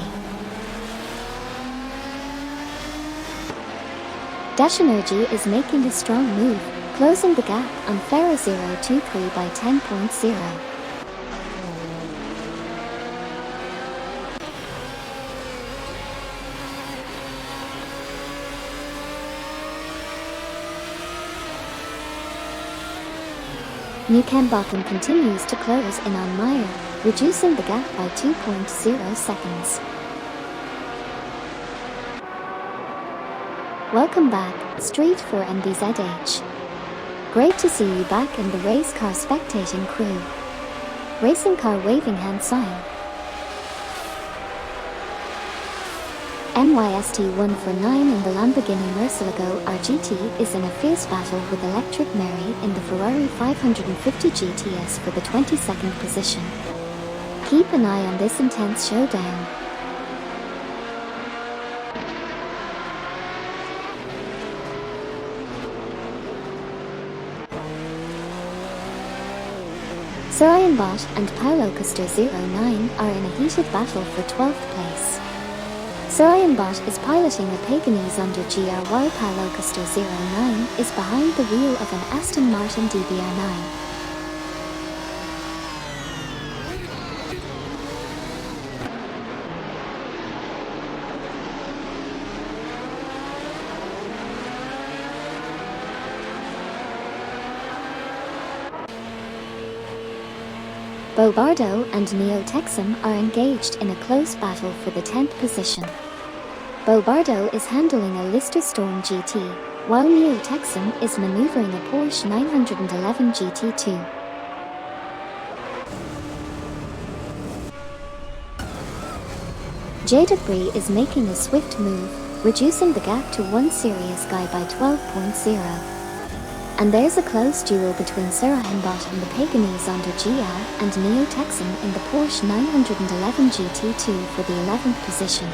Dash Energy is making a strong move, closing the gap on Farah 023 by 10.0. Nukambakum continues to close in on Meyer, reducing the gap by 2.0 seconds. Welcome back, Street 4 NBZH. Great to see you back in the race car spectating crew. Racing car waving hand sign. MYST 149 in the Lamborghini Murcielago RGT is in a fierce battle with Electric Mary in the Ferrari 550 GTS for the 22nd position. Keep an eye on this intense showdown. Sorianbot and Pylocaster 09 are in a heated battle for 12th place. Sorianbot is piloting a Paganese under GR while Pylocaster 09 is behind the wheel of an Aston Martin DBR9. Bobardo and Neotexum are engaged in a close battle for the 10th position. Bobardo is handling a Lister Storm GT, while Neotexum is maneuvering a Porsche 911 GT2. Jadabri is making a swift move, reducing the gap to one serious guy by 12.0. And there's a close duel between Sorianbot and the Paganese under GR and Neotexum in the Porsche 911 GT2 for the 11th position.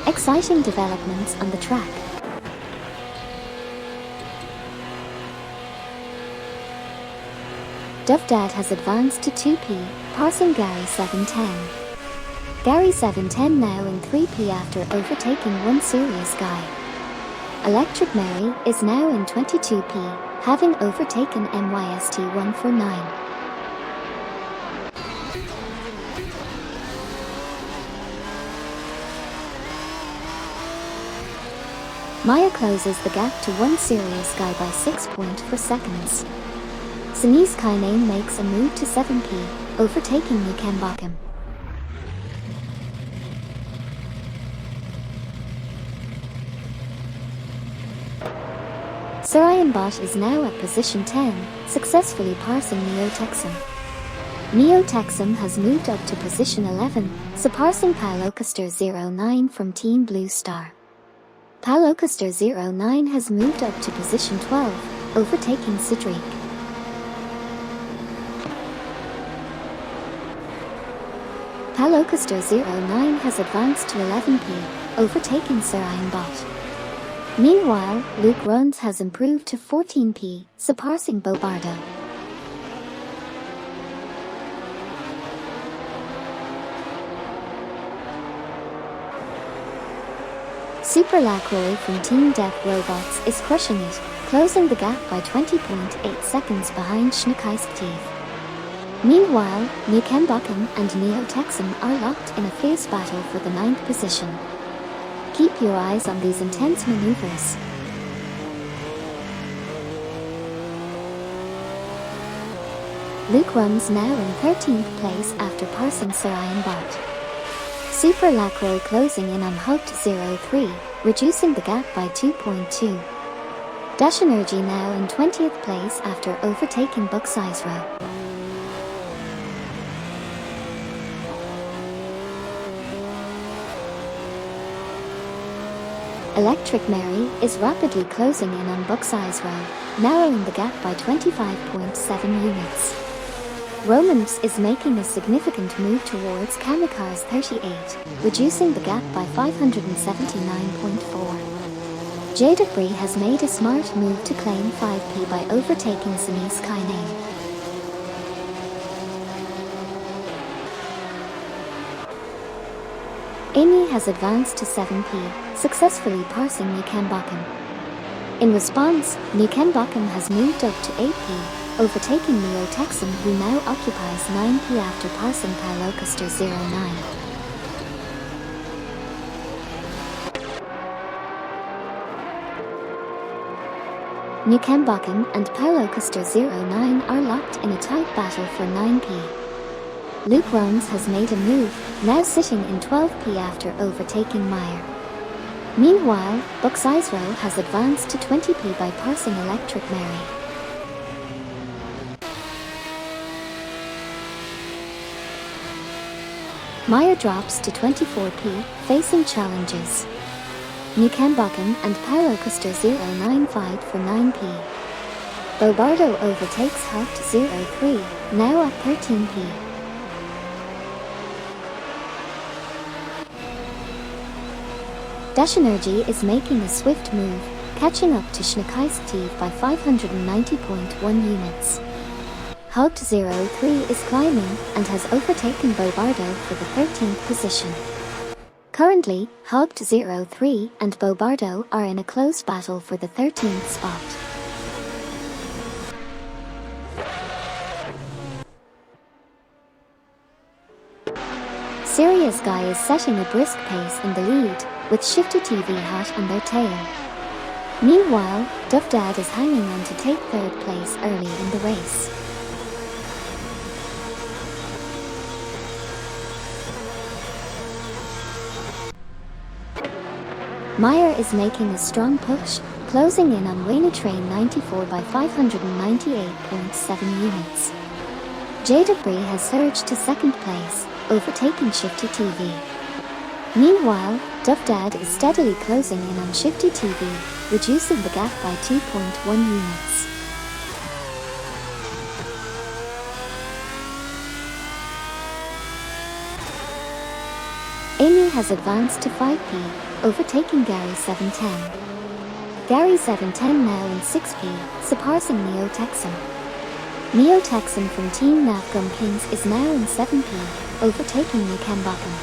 Exciting developments on the track. Dovdad has advanced to 2P, passing Gary 710. Gary 710 now in 3P after overtaking one serious guy. Electric Mary is now in 22P, having overtaken MYST 149. Maya closes the gap to one serious guy by 6.4 seconds. Sinise Kainane makes a move to 7P, overtaking Nukambakum. Sorianbot is now at position 10, successfully passing Neotexum. Neotexum has moved up to position 11, surpassing Pylocaster 09 from Team Blue Star. Pylocaster 09 has moved up to position 12, overtaking Sidriq. Pylocaster 09 has advanced to 11P, overtaking Sorianbot. Meanwhile, Luke runs has improved to 14p, surpassing Bobardo. Super Lacroix from Team Death Robots is crushing it, closing the gap by 20.8 seconds behind Schneekeistev. Meanwhile, Nukembakken and Neo Texan are locked in a fierce battle for the 9th position. Keep your eyes on these intense maneuvers. Luke runs now in 13th place after passing Sarayan Bot. Super Lacroix closing in on Hugged 03, reducing the gap by 2.2. Dash Energy now in 20th place after overtaking Buxizero. Electric Mary is rapidly closing in on Buxizero, narrowing the gap by 25.7 units. Romance is making a significant move towards Kamikaze 38, reducing the gap by 579.4. Jadedbury has made a smart move to claim 5p by overtaking Sinise Kaineng. Amy has advanced to 7p, successfully passing Nukembakken. In response, Nukembakken has moved up to 8p, overtaking Neo Texan, who now occupies 9p after passing Pylocaster 09. Nukembakken and Pylocaster 09 are locked in a tight battle for 9p. Luke Runs has made a move, now sitting in 12p after overtaking Meyer. Meanwhile, Buxizero has advanced to 20p by passing Electric Mary. Meyer drops to 24p, facing challenges. Nukembakken and Pylocaster 09 fight for 9p. Bobardo overtakes Hugged 03, now at 13p. Dash Energy is making a swift move, catching up to Schneekeistev by 590.1 units. Hugged 03 is climbing and has overtaken Bobardo for the 13th position. Currently, Hugged 03 and Bobardo are in a close battle for the 13th spot. Serious Guy is setting a brisk pace in the lead, with Shifty TV hot on their tail. Meanwhile, Duff Dad is hanging on to take 3rd place early in the race. Meyer is making a strong push, closing in on Wayne Train 94 by 598.7 units. Jadedbury has surged to 2nd place, overtaking Shifty TV. Meanwhile, Duff Dad is steadily closing in on Shifty TV, reducing the gap by 2.1 units. Amy has advanced to 5p, overtaking Gary 710. Gary 710 now in 6p, surpassing Neo Texan. Neo Texan from Team Navgum Kings is now in 7p, overtaking Nukembakken.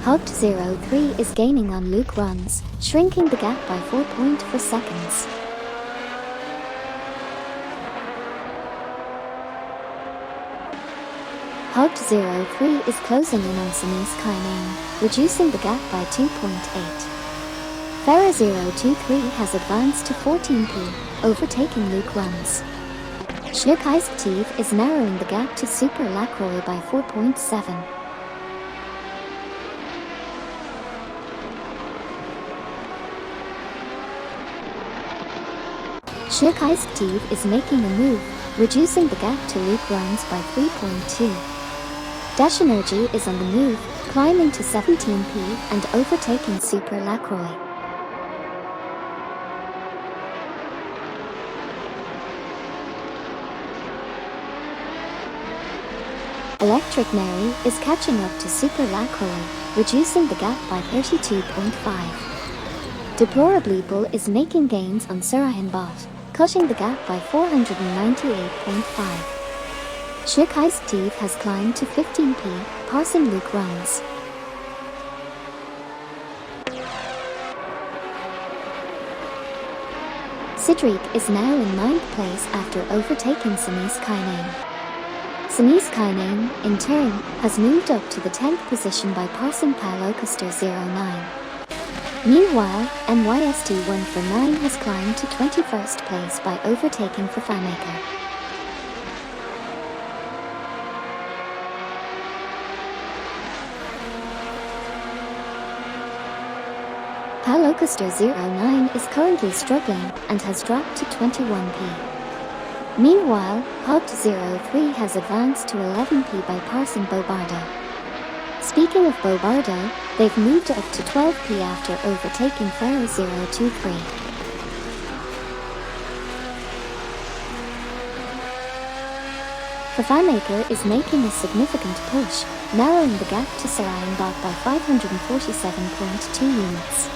Hugged 03 is gaining on Luke Runs, shrinking the gap by 4.4 seconds. Hugged 03 is closing in on Sinise Kaineng, reducing the gap by 2.8. Farah 023 has advanced to 14p, overtaking Luke Runs. Schneekeistev is narrowing the gap to Super Lacroix by 4.7. Schneekeistev is making a move, reducing the gap to Luke Runs by 3.2. Dash Energy is on the move, climbing to 17p and overtaking Super Lacroix. Electric Mary is catching up to Super Lacroix, reducing the gap by 32.5. Deplorably Bull is making gains on Surahinbot, cutting the gap by 498.5. Shikai Steve has climbed to 15p, passing Luke Runs. Sidriq is now in 9th place after overtaking Sanis Kainane. Sanis Kainane, in turn, has moved up to the 10th position by passing Palocaster 09. Meanwhile, NYST149 has climbed to 21st place by overtaking Fafamaker. Palocaster 09 is currently struggling and has dropped to 21p. Meanwhile, Hogged03 has advanced to 11p by passing Bobardo. Speaking of Bobardo, they've moved up to 12p after overtaking Pharaoh 023. Fafamaker is making a significant push, narrowing the gap to Sarayanbot by 547.2 units.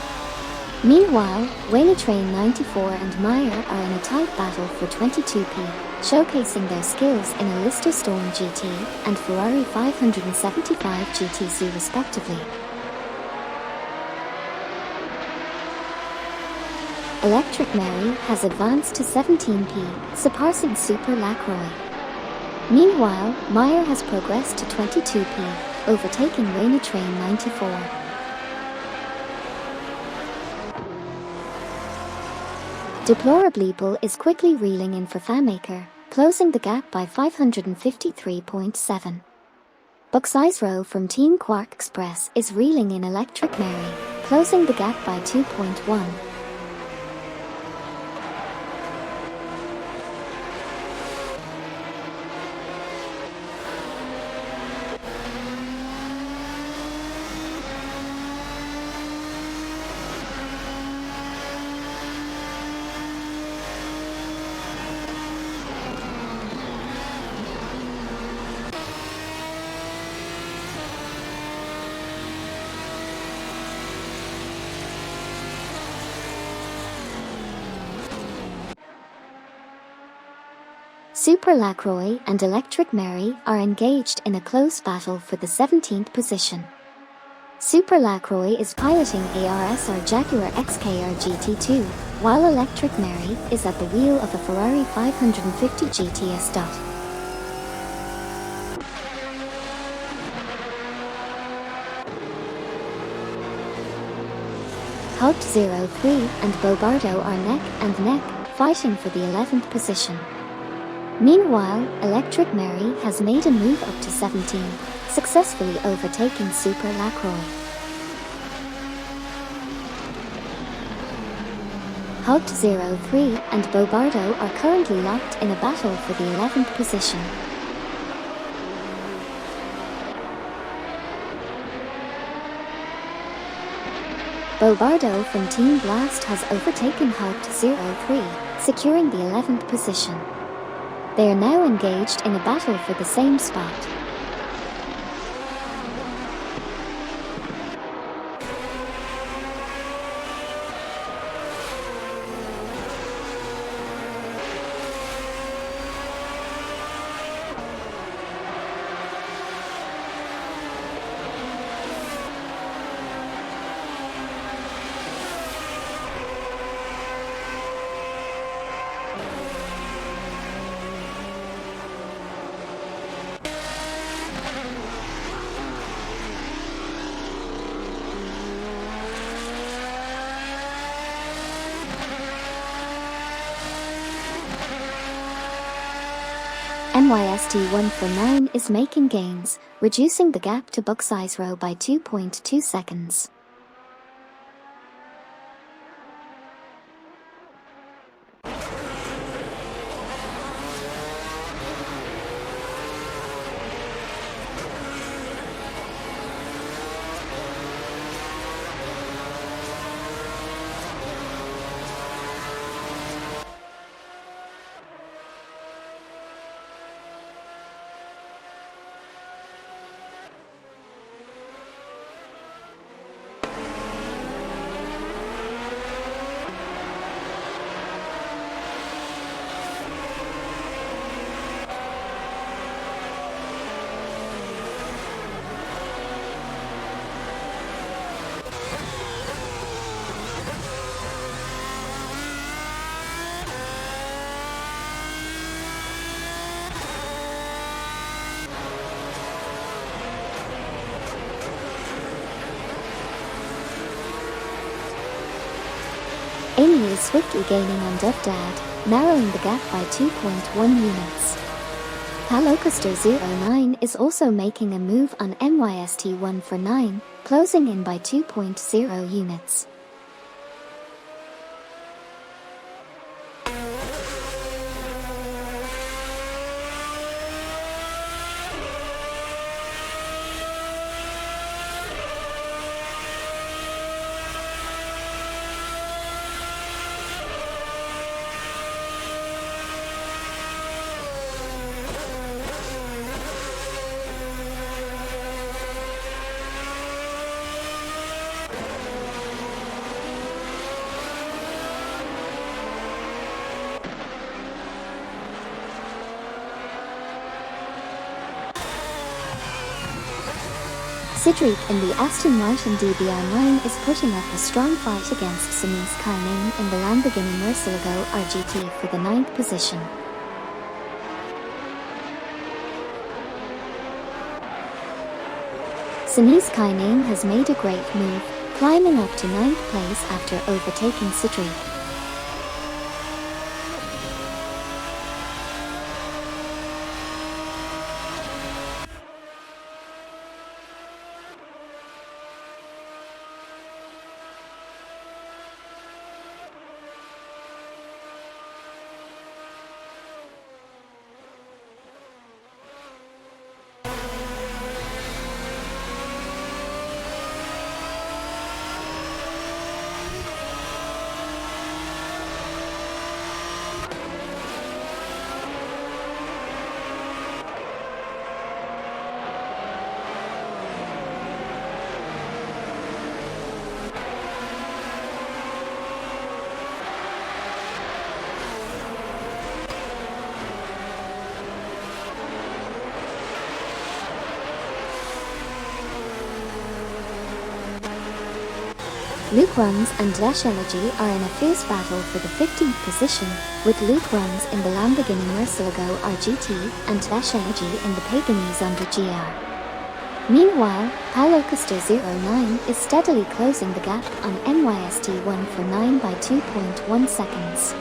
Meanwhile, Train 94 and Meyer are in a tight battle for 22p, showcasing their skills in a Lister Storm GT and Ferrari 575 GTC respectively. Electric Mary has advanced to 17p, surpassing Super Lacroix. Meanwhile, Meyer has progressed to 22p, overtaking Train 94. Deplorably Bull is quickly reeling in for Fafamaker, closing the gap by 553.7. Buxizro from Team Quark Express is reeling in Electric Mary, closing the gap by 2.1. Super Lacroix and Electric Mary are engaged in a close battle for the 17th position. Super Lacroix is piloting ARSR Jaguar XKR GT2, while Electric Mary is at the wheel of a Ferrari 550 GTS. Hogged03 and Bobardo are neck and neck, fighting for the 11th position. Meanwhile, Electric Mary has made a move up to 17, successfully overtaking Super Lacroix. Hogged03 and Bobardo are currently locked in a battle for the 11th position. Bobardo from Team Blast has overtaken Hogged03, securing the 11th position. They are now engaged in a battle for the same spot. NYST149 is making gains, reducing the gap to Buxizro by 2.2 seconds. Pegany is swiftly gaining on DevDad, narrowing the gap by 2.1 units. Palocaster09 is also making a move on MYST149, closing in by 2.0 units. Sebring in the Aston Martin DBR9 is putting up a strong fight against Denise Kaining in the Lamborghini Murcielago RGT for the 9th position. Denise Kaining has made a great move, climbing up to 9th place after overtaking Sebring. Luke Runs and Dash Elegy are in a fierce battle for the 15th position, with Luke Runs in the Lamborghini Murcielago RGT and Dash Elegy in the Pagani Zonda GR. Meanwhile, Palocaster09 is steadily closing the gap on MYST149 by 2.1 seconds.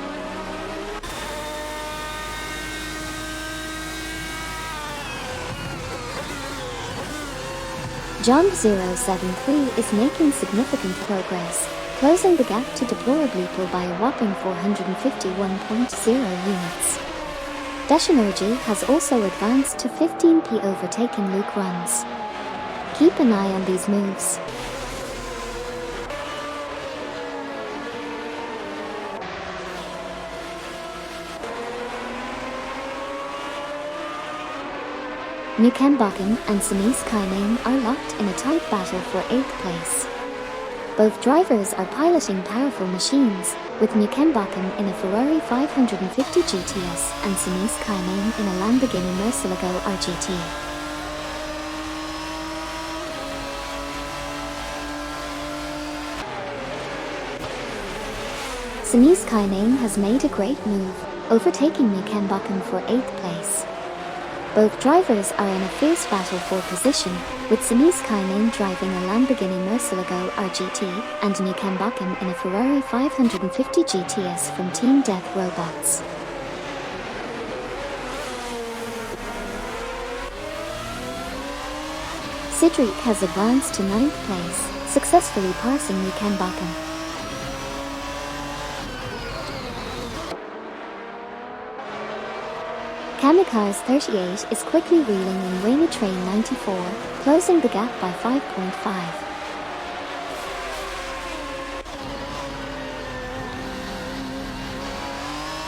Jump073 is making significant progress, closing the gap to Deplorably by a whopping 451.0 units. Dash Energy has also advanced to 15p, overtaking Luke Runs. Keep an eye on these moves. Mukembakken and Denise Kaining are locked in a tight battle for 8th place. Both drivers are piloting powerful machines, with Mukembakken in a Ferrari 550 GTS and Denise Kaining in a Lamborghini Murcielago RGT. Denise Kaining has made a great move, overtaking Mukembakken for 8th place. Both drivers are in a fierce battle for position, with Denise Kaining driving a Lamborghini Murcielago RGT and Mukembakken in a Ferrari 550 GTS from Team Death Robots. Sebring has advanced to 9th place, successfully passing Mukembakken. Kamikaze 38 is quickly wheeling in Wayne Train 94, closing the gap by 5.5.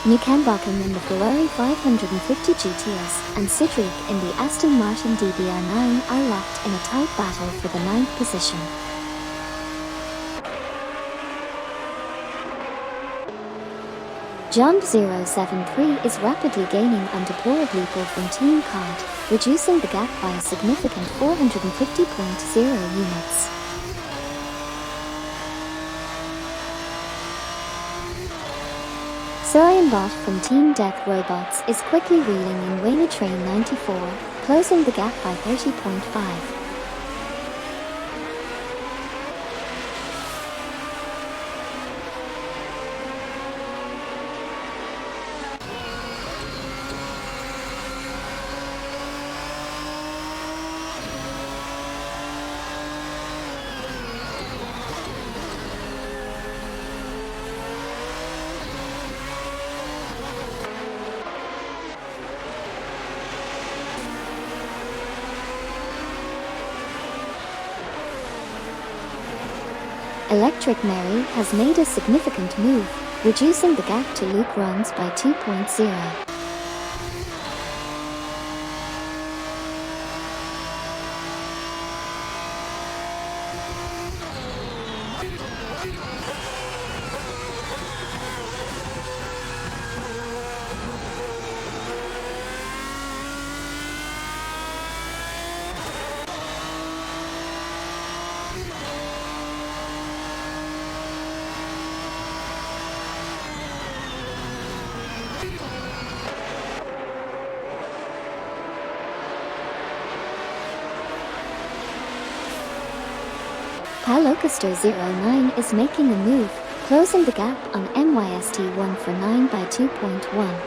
Mukembakken in the Ferrari 550 GTS and Sebring in the Aston Martin DBR9 are locked in a tight battle for the 9th position. Jump073 is rapidly gaining on Deplorably from Team COD, reducing the gap by a significant 450.0 units. Bot from Team Death Robots is quickly wheeling in Wayne Train 94, closing the gap by 30.5. Electric Mary has made a significant move, reducing the gap to Luke runs by 2.0. Palocaster09 is making a move, closing the gap on MYST1 for 9 by 2.1.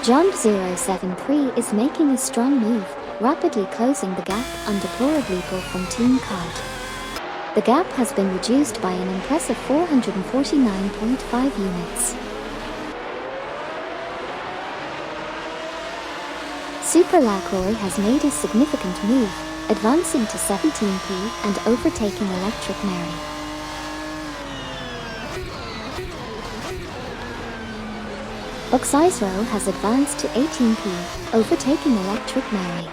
John073 is making a strong move, rapidly closing the gap on Deplorably from Team Card. The gap has been reduced by an impressive 449.5 units. Super Lacroix has made a significant move, advancing to 17p and overtaking Electric Mary. Buxizero has advanced to 18p, overtaking Electric Mary.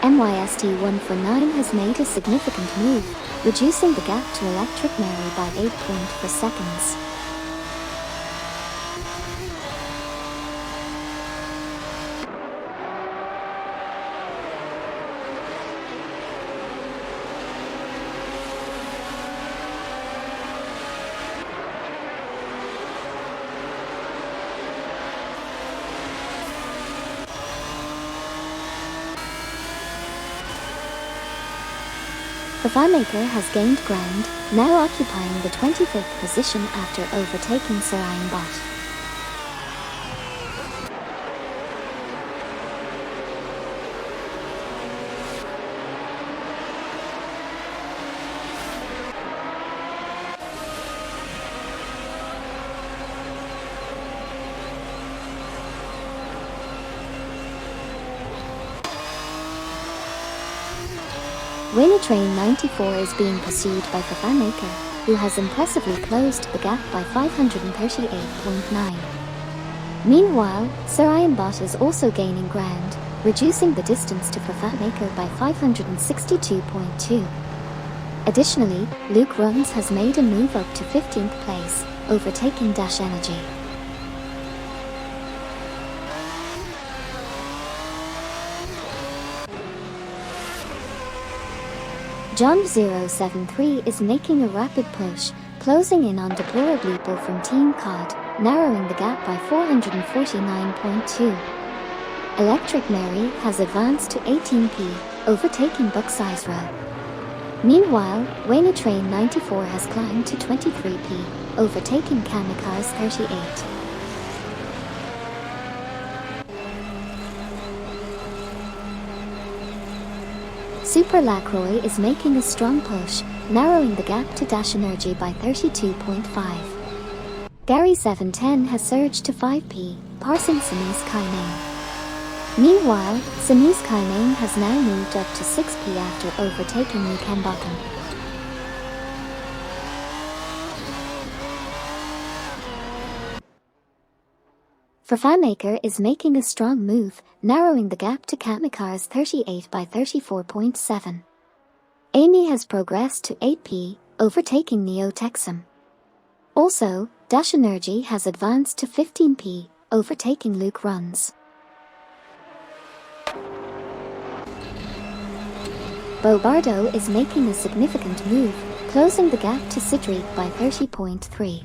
MYST1 for 9 has made a significant move, reducing the gap to Electric Mary by 8.4 seconds. The FireMaker has gained ground, now occupying the 25th position after overtaking Sebring Bot. Train 94 is being pursued by the FireMaker, who has impressively closed the gap by 538.9. Meanwhile, Sebring Bot is also gaining ground, reducing the distance to the FireMaker by 562.2. Additionally, Luke Runs has made a move up to 15th place, overtaking Dash Energy. John073 is making a rapid push, closing in on Deplorably from Team COD, narrowing the gap by 449.2. Electric Mary has advanced to 18p, overtaking Buxizero. Meanwhile, Train 94 has climbed to 23p, overtaking Kamikaze 38. Super Lacroix is making a strong push, narrowing the gap to Dash Energy by 32.5. Gary 710 has surged to 5p, parsing Sami's Kaineng. Meanwhile, Sami's Kaineng has now moved up to 6p after overtaking Mukambakam. FireMaker is making a strong move, narrowing the gap to Kamikaze 38 by 34.7. Amy has progressed to 8p, overtaking Neo Texum. Also, Dash Energy has advanced to 15p, overtaking Luke Runs. Bobardo is making a significant move, closing the gap to Sidriq by 30.3.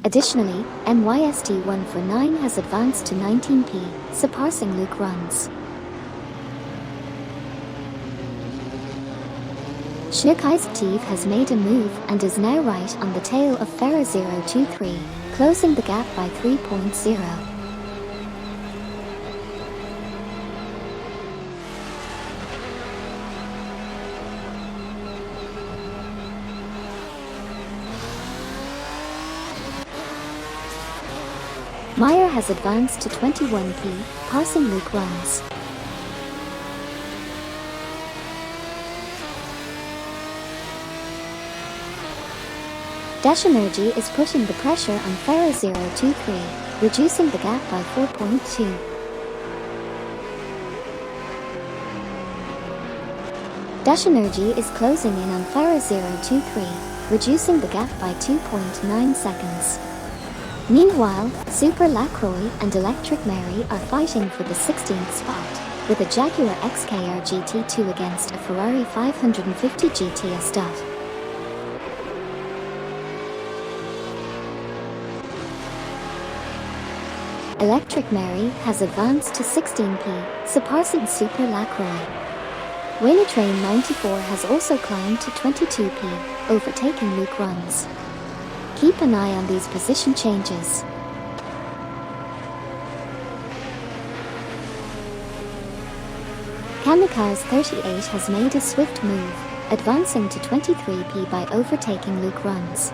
Additionally, MYST1 for 9 has advanced to 19p, surpassing Luke Runs. Shirkai's has made a move and is now right on the tail of Farah 023, closing the gap by 3.0. Meyer has advanced to 21p, passing Luke runs. Dash Energy is pushing the pressure on Ferro 023, reducing the gap by 4.2. Dash Energy is closing in on Ferro 023, reducing the gap by 2.9 seconds. Meanwhile, Super Lacroix and Electric Mary are fighting for the 16th spot, with a Jaguar XKR GT2 against a Ferrari 550 GT Stuff. Electric Mary has advanced to 16p, surpassing Super Lacroix. Train 94 has also climbed to 22p, overtaking Luke Runs. Keep an eye on these position changes. Kamikaze 38 has made a swift move, advancing to 23p by overtaking Luke Runs.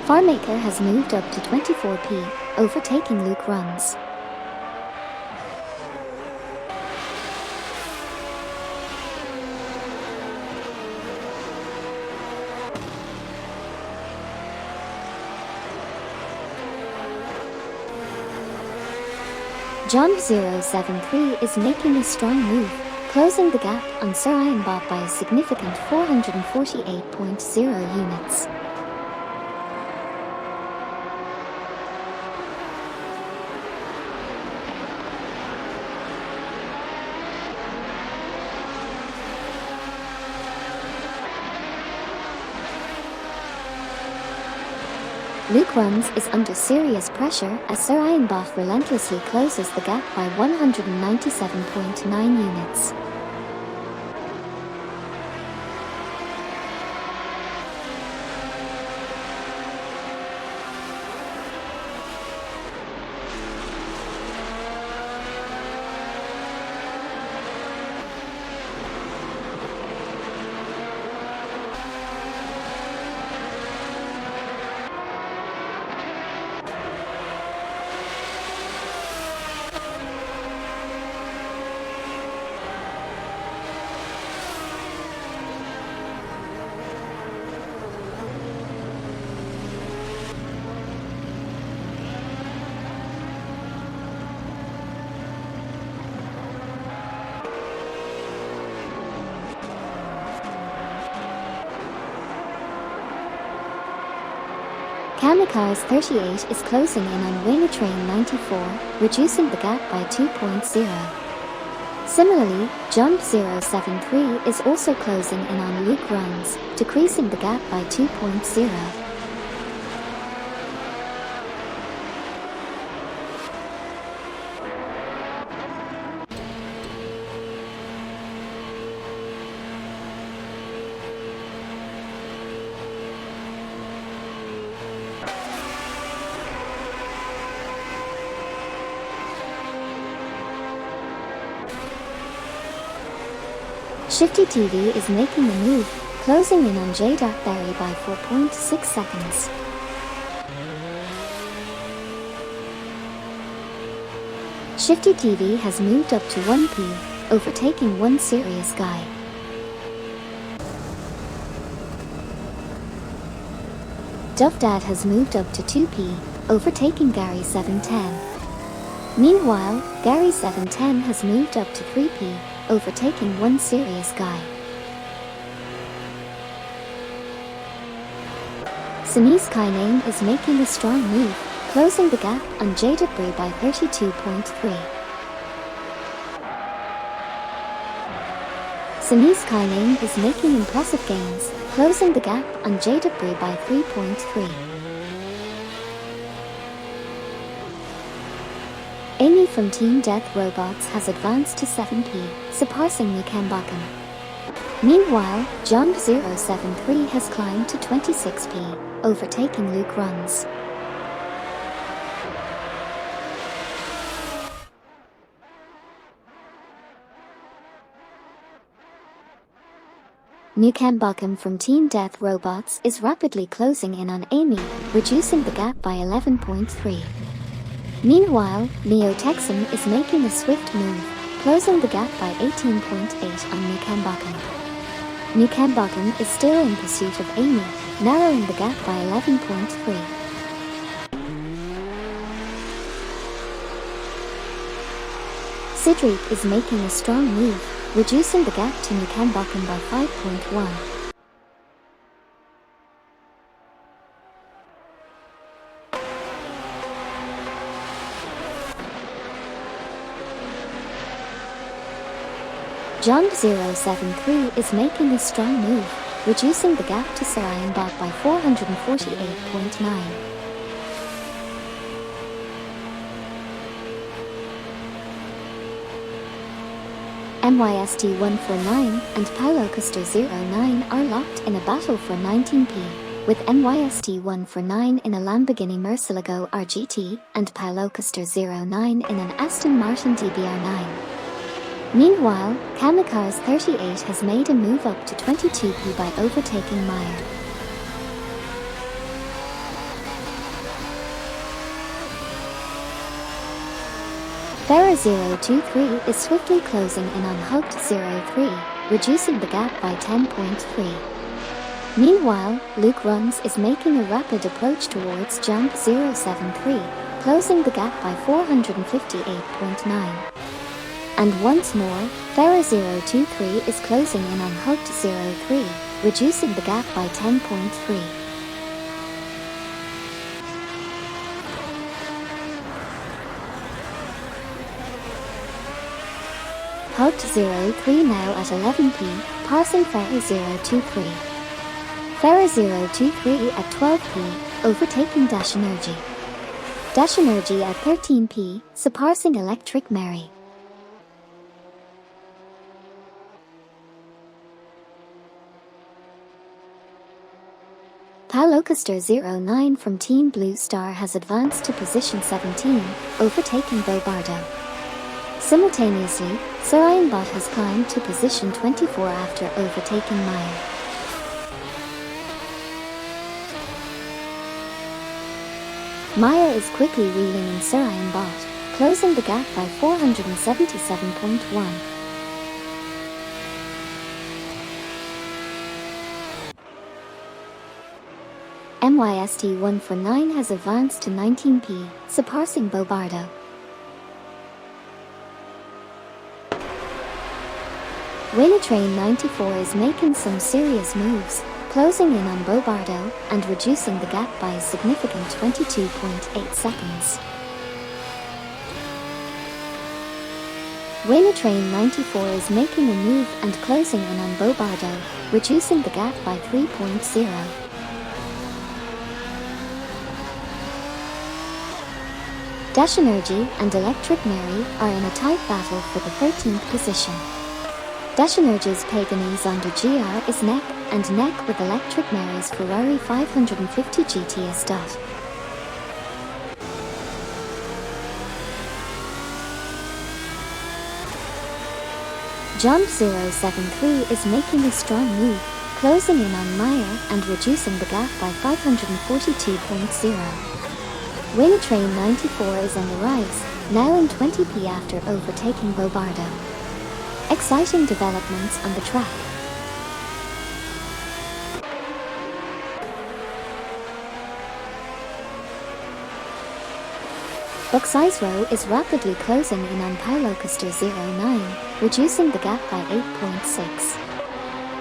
Farmaker has moved up to 24p, overtaking Luke Runs. John 073 is making a strong move, closing the gap on Sir Ironbot by a significant 448.0 units. Luke Runs is under serious pressure as Sir Ironbot relentlessly closes the gap by 197.9 units. Kamikaze 38 is closing in on Train 94, reducing the gap by 2.0. Similarly, Jump 073 is also closing in on Luke Runs, decreasing the gap by 2.0. Shifty TV is making a move, closing in on J.Barry by 4.6 seconds. Shifty TV has moved up to 1p, overtaking One Serious Guy. Duff Dad has moved up to 2p, overtaking Gary 710. Meanwhile, Gary 710 has moved up to 3p, overtaking One Serious Guy. Sinise Kainane is making a strong move, closing the gap on J.Barry by 32.3. Sinise Kainane is making impressive gains, closing the gap on J.Barry by 3.3. Amy from Team Death Robots has advanced to 7p, surpassing Luke Mbakan. Meanwhile, John073 has climbed to 26p, overtaking Luke Runs. Nukem Buckham from Team Death Robots is rapidly closing in on Amy, reducing the gap by 11.3. Meanwhile, Neo Texan is making a swift move, closing the gap by 18.8 on Nukem Buckham. Nukem Buckham is still in pursuit of Amy, narrowing the gap by 11.3. Sebring is making a strong move, reducing the gap to Nukem Buckham by 5.1. John073 is making a strong move, reducing the gap to Sarayanbot by 448.9. MYST149 and Paulocaster09 are locked in a battle for 19p, with MYST149 in a Lamborghini Murcielago RGT and Paulocaster09 in an Aston Martin DBR9. Meanwhile, Kamikaze38 has made a move up to 22p by overtaking Meyer. Farah023 is swiftly closing in on Hugged03, reducing the gap by 10.3. Meanwhile, Luke Runs is making a rapid approach towards Jump073, closing the gap by 458.9. And once more, Farah023 is closing in on Hugged03, reducing the gap by 10.3. Hugged03 now at 11p, passing Farah023. Farah023 at 12p, overtaking Dashenergy. Dashenergy at 13p, surpassing Electric Mary. Paulocaster09 from Team Blue Star has advanced to position 17, overtaking Bobardo. Simultaneously, Sarayanbot has climbed to position 24 after overtaking Meyer. Meyer is quickly reeling in Sarayanbot, closing the gap by 477.1. MYST149 has advanced to 19p, surpassing Bobardo. Waynetrain94 is making some serious moves, closing in on Bobardo and reducing the gap by a significant 22.8 seconds. Waynetrain94 is making a move and closing in on Bobardo, reducing the gap by 3.0. Dashenergy and Electric Mary are in a tight battle for the 13th position. Dashenergy's Paganese under GR is neck and neck with Electric Mary's Ferrari 550 GTS. John073 is making a strong move, closing in on Meyer and reducing the gap by 542.0. Waynetrain94 is on the rise, now in 20p after overtaking Bobardo. Exciting developments on the track. Buxizero is rapidly closing in on Paulocaster09, reducing the gap by 8.6.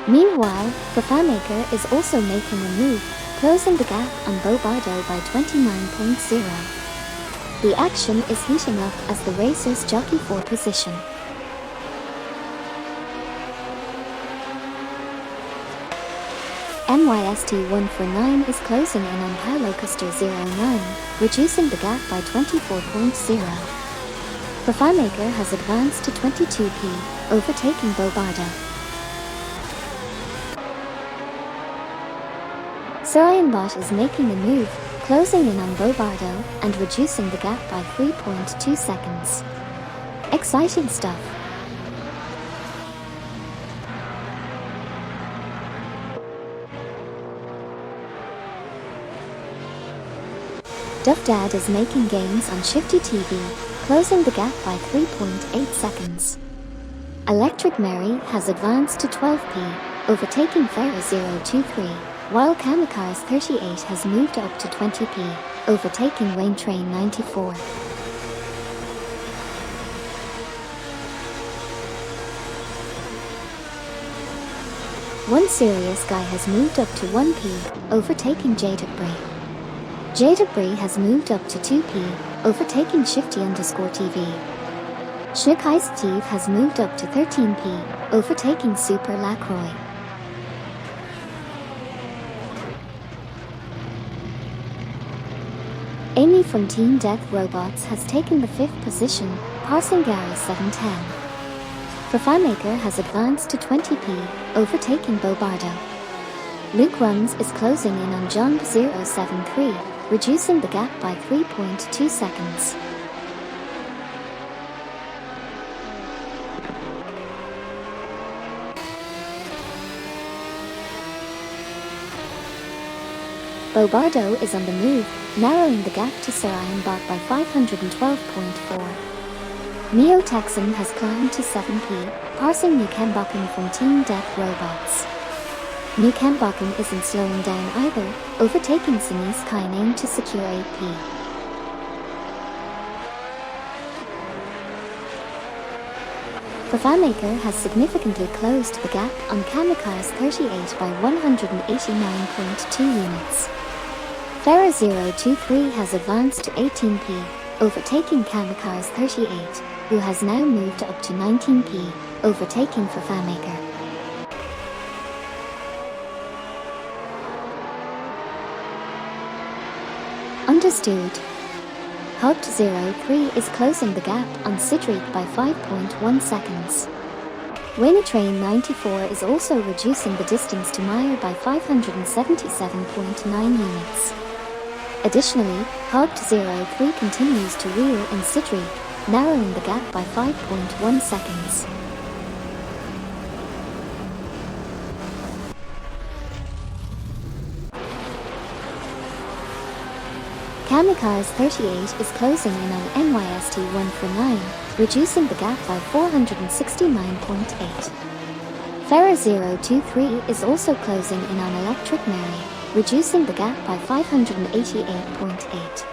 Meanwhile, Profamaker is also making a move, closing the gap on Bobardo by 29.0. The action is heating up as the racers jockey for position. MYST149 is closing in on Paulocaster09, reducing the gap by 24.0. Profamaker has advanced to 22p, overtaking Bobardo. Bot is making a move, closing in on Bobardo and reducing the gap by 3.2 seconds. Exciting stuff. Duff Dad is making gains on Shifty TV, closing the gap by 3.8 seconds. Electric Mary has advanced to 12p, overtaking Farah 023, while Kamikaze 38 has moved up to 20p, overtaking Wayne Train 94. One Serious Guy has moved up to 1p, overtaking Jadabri. Jadabri has moved up to 2p, overtaking Shifty_TV. Schnook Steve has moved up to 13p, overtaking Super Lacroix. Amy from Team Death Robots has taken the 5th position, passing Gary 710. Profilemaker has advanced to 20p, overtaking Bobardo. Luke Runs is closing in on John 073, reducing the gap by 3.2 seconds. Bobardo is on the move, narrowing the gap to Sarayan Bot by 512.4. Neo Texan has climbed to 7p, passing Nukembakken from Team Death Robots. Nukembakken isn't slowing down either, overtaking Sinise Kainane to secure 8p. Profilemaker has significantly closed the gap on Kamikaze 38 by 189.2 units. Farah 023 has advanced to 18p, overtaking Kamikaze 38, who has now moved up to 19p, overtaking Profilemaker. Understood. Hugged 03 is closing the gap on Sidriq by 5.1 seconds. Wayne Train 94 is also reducing the distance to Meyer by 577.9 units. Additionally, Hugged 03 continues to wheel in Sidriq, narrowing the gap by 5.1 seconds. Kamikaze 38 is closing in on NYST 149, reducing the gap by 469.8. Farah 023 is also closing in on Electric Mary, reducing the gap by 588.8.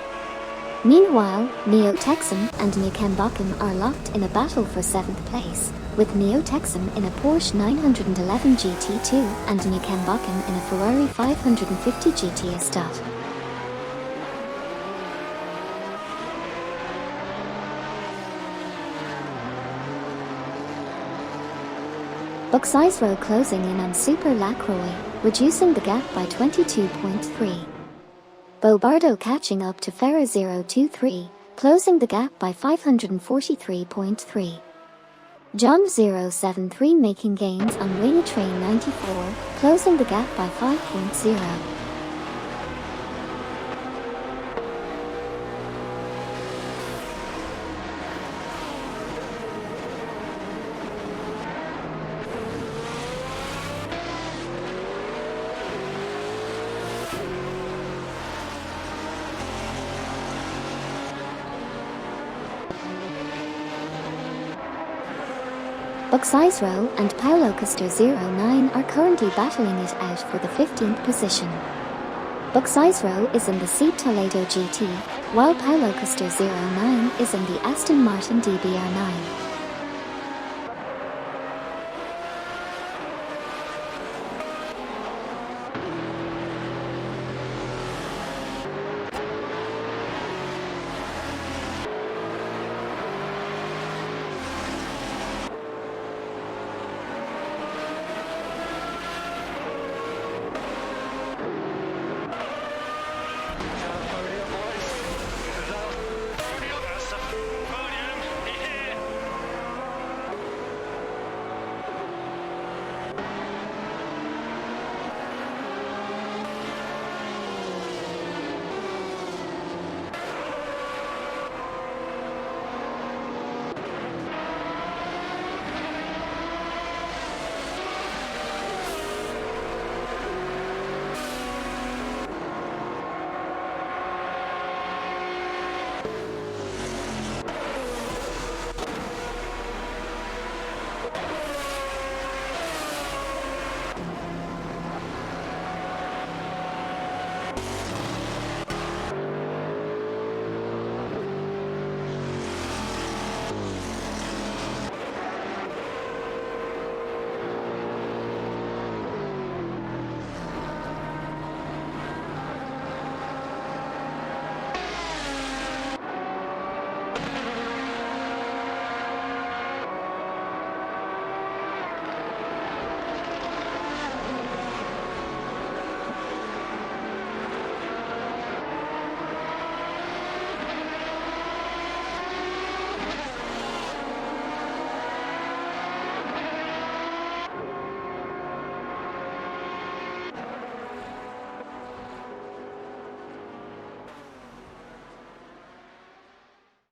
Meanwhile, Neo Texan and Nukembakken are locked in a battle for 7th place, with Neo Texan in a Porsche 911 GT2 and Nukembakken in a Ferrari 550 GT Estate. Buxizero closing in on Super Lacroix, reducing the gap by 22.3. Bobardo catching up to Farah 023, closing the gap by 543.3. John 073 making gains on Wayne Train 94, closing the gap by 5.0. Buxizero and Paulocaster 09 are currently battling it out for the 15th position. Buxizero is in the Seat Toledo GT, while Paulocaster 09 is in the Aston Martin DBR9.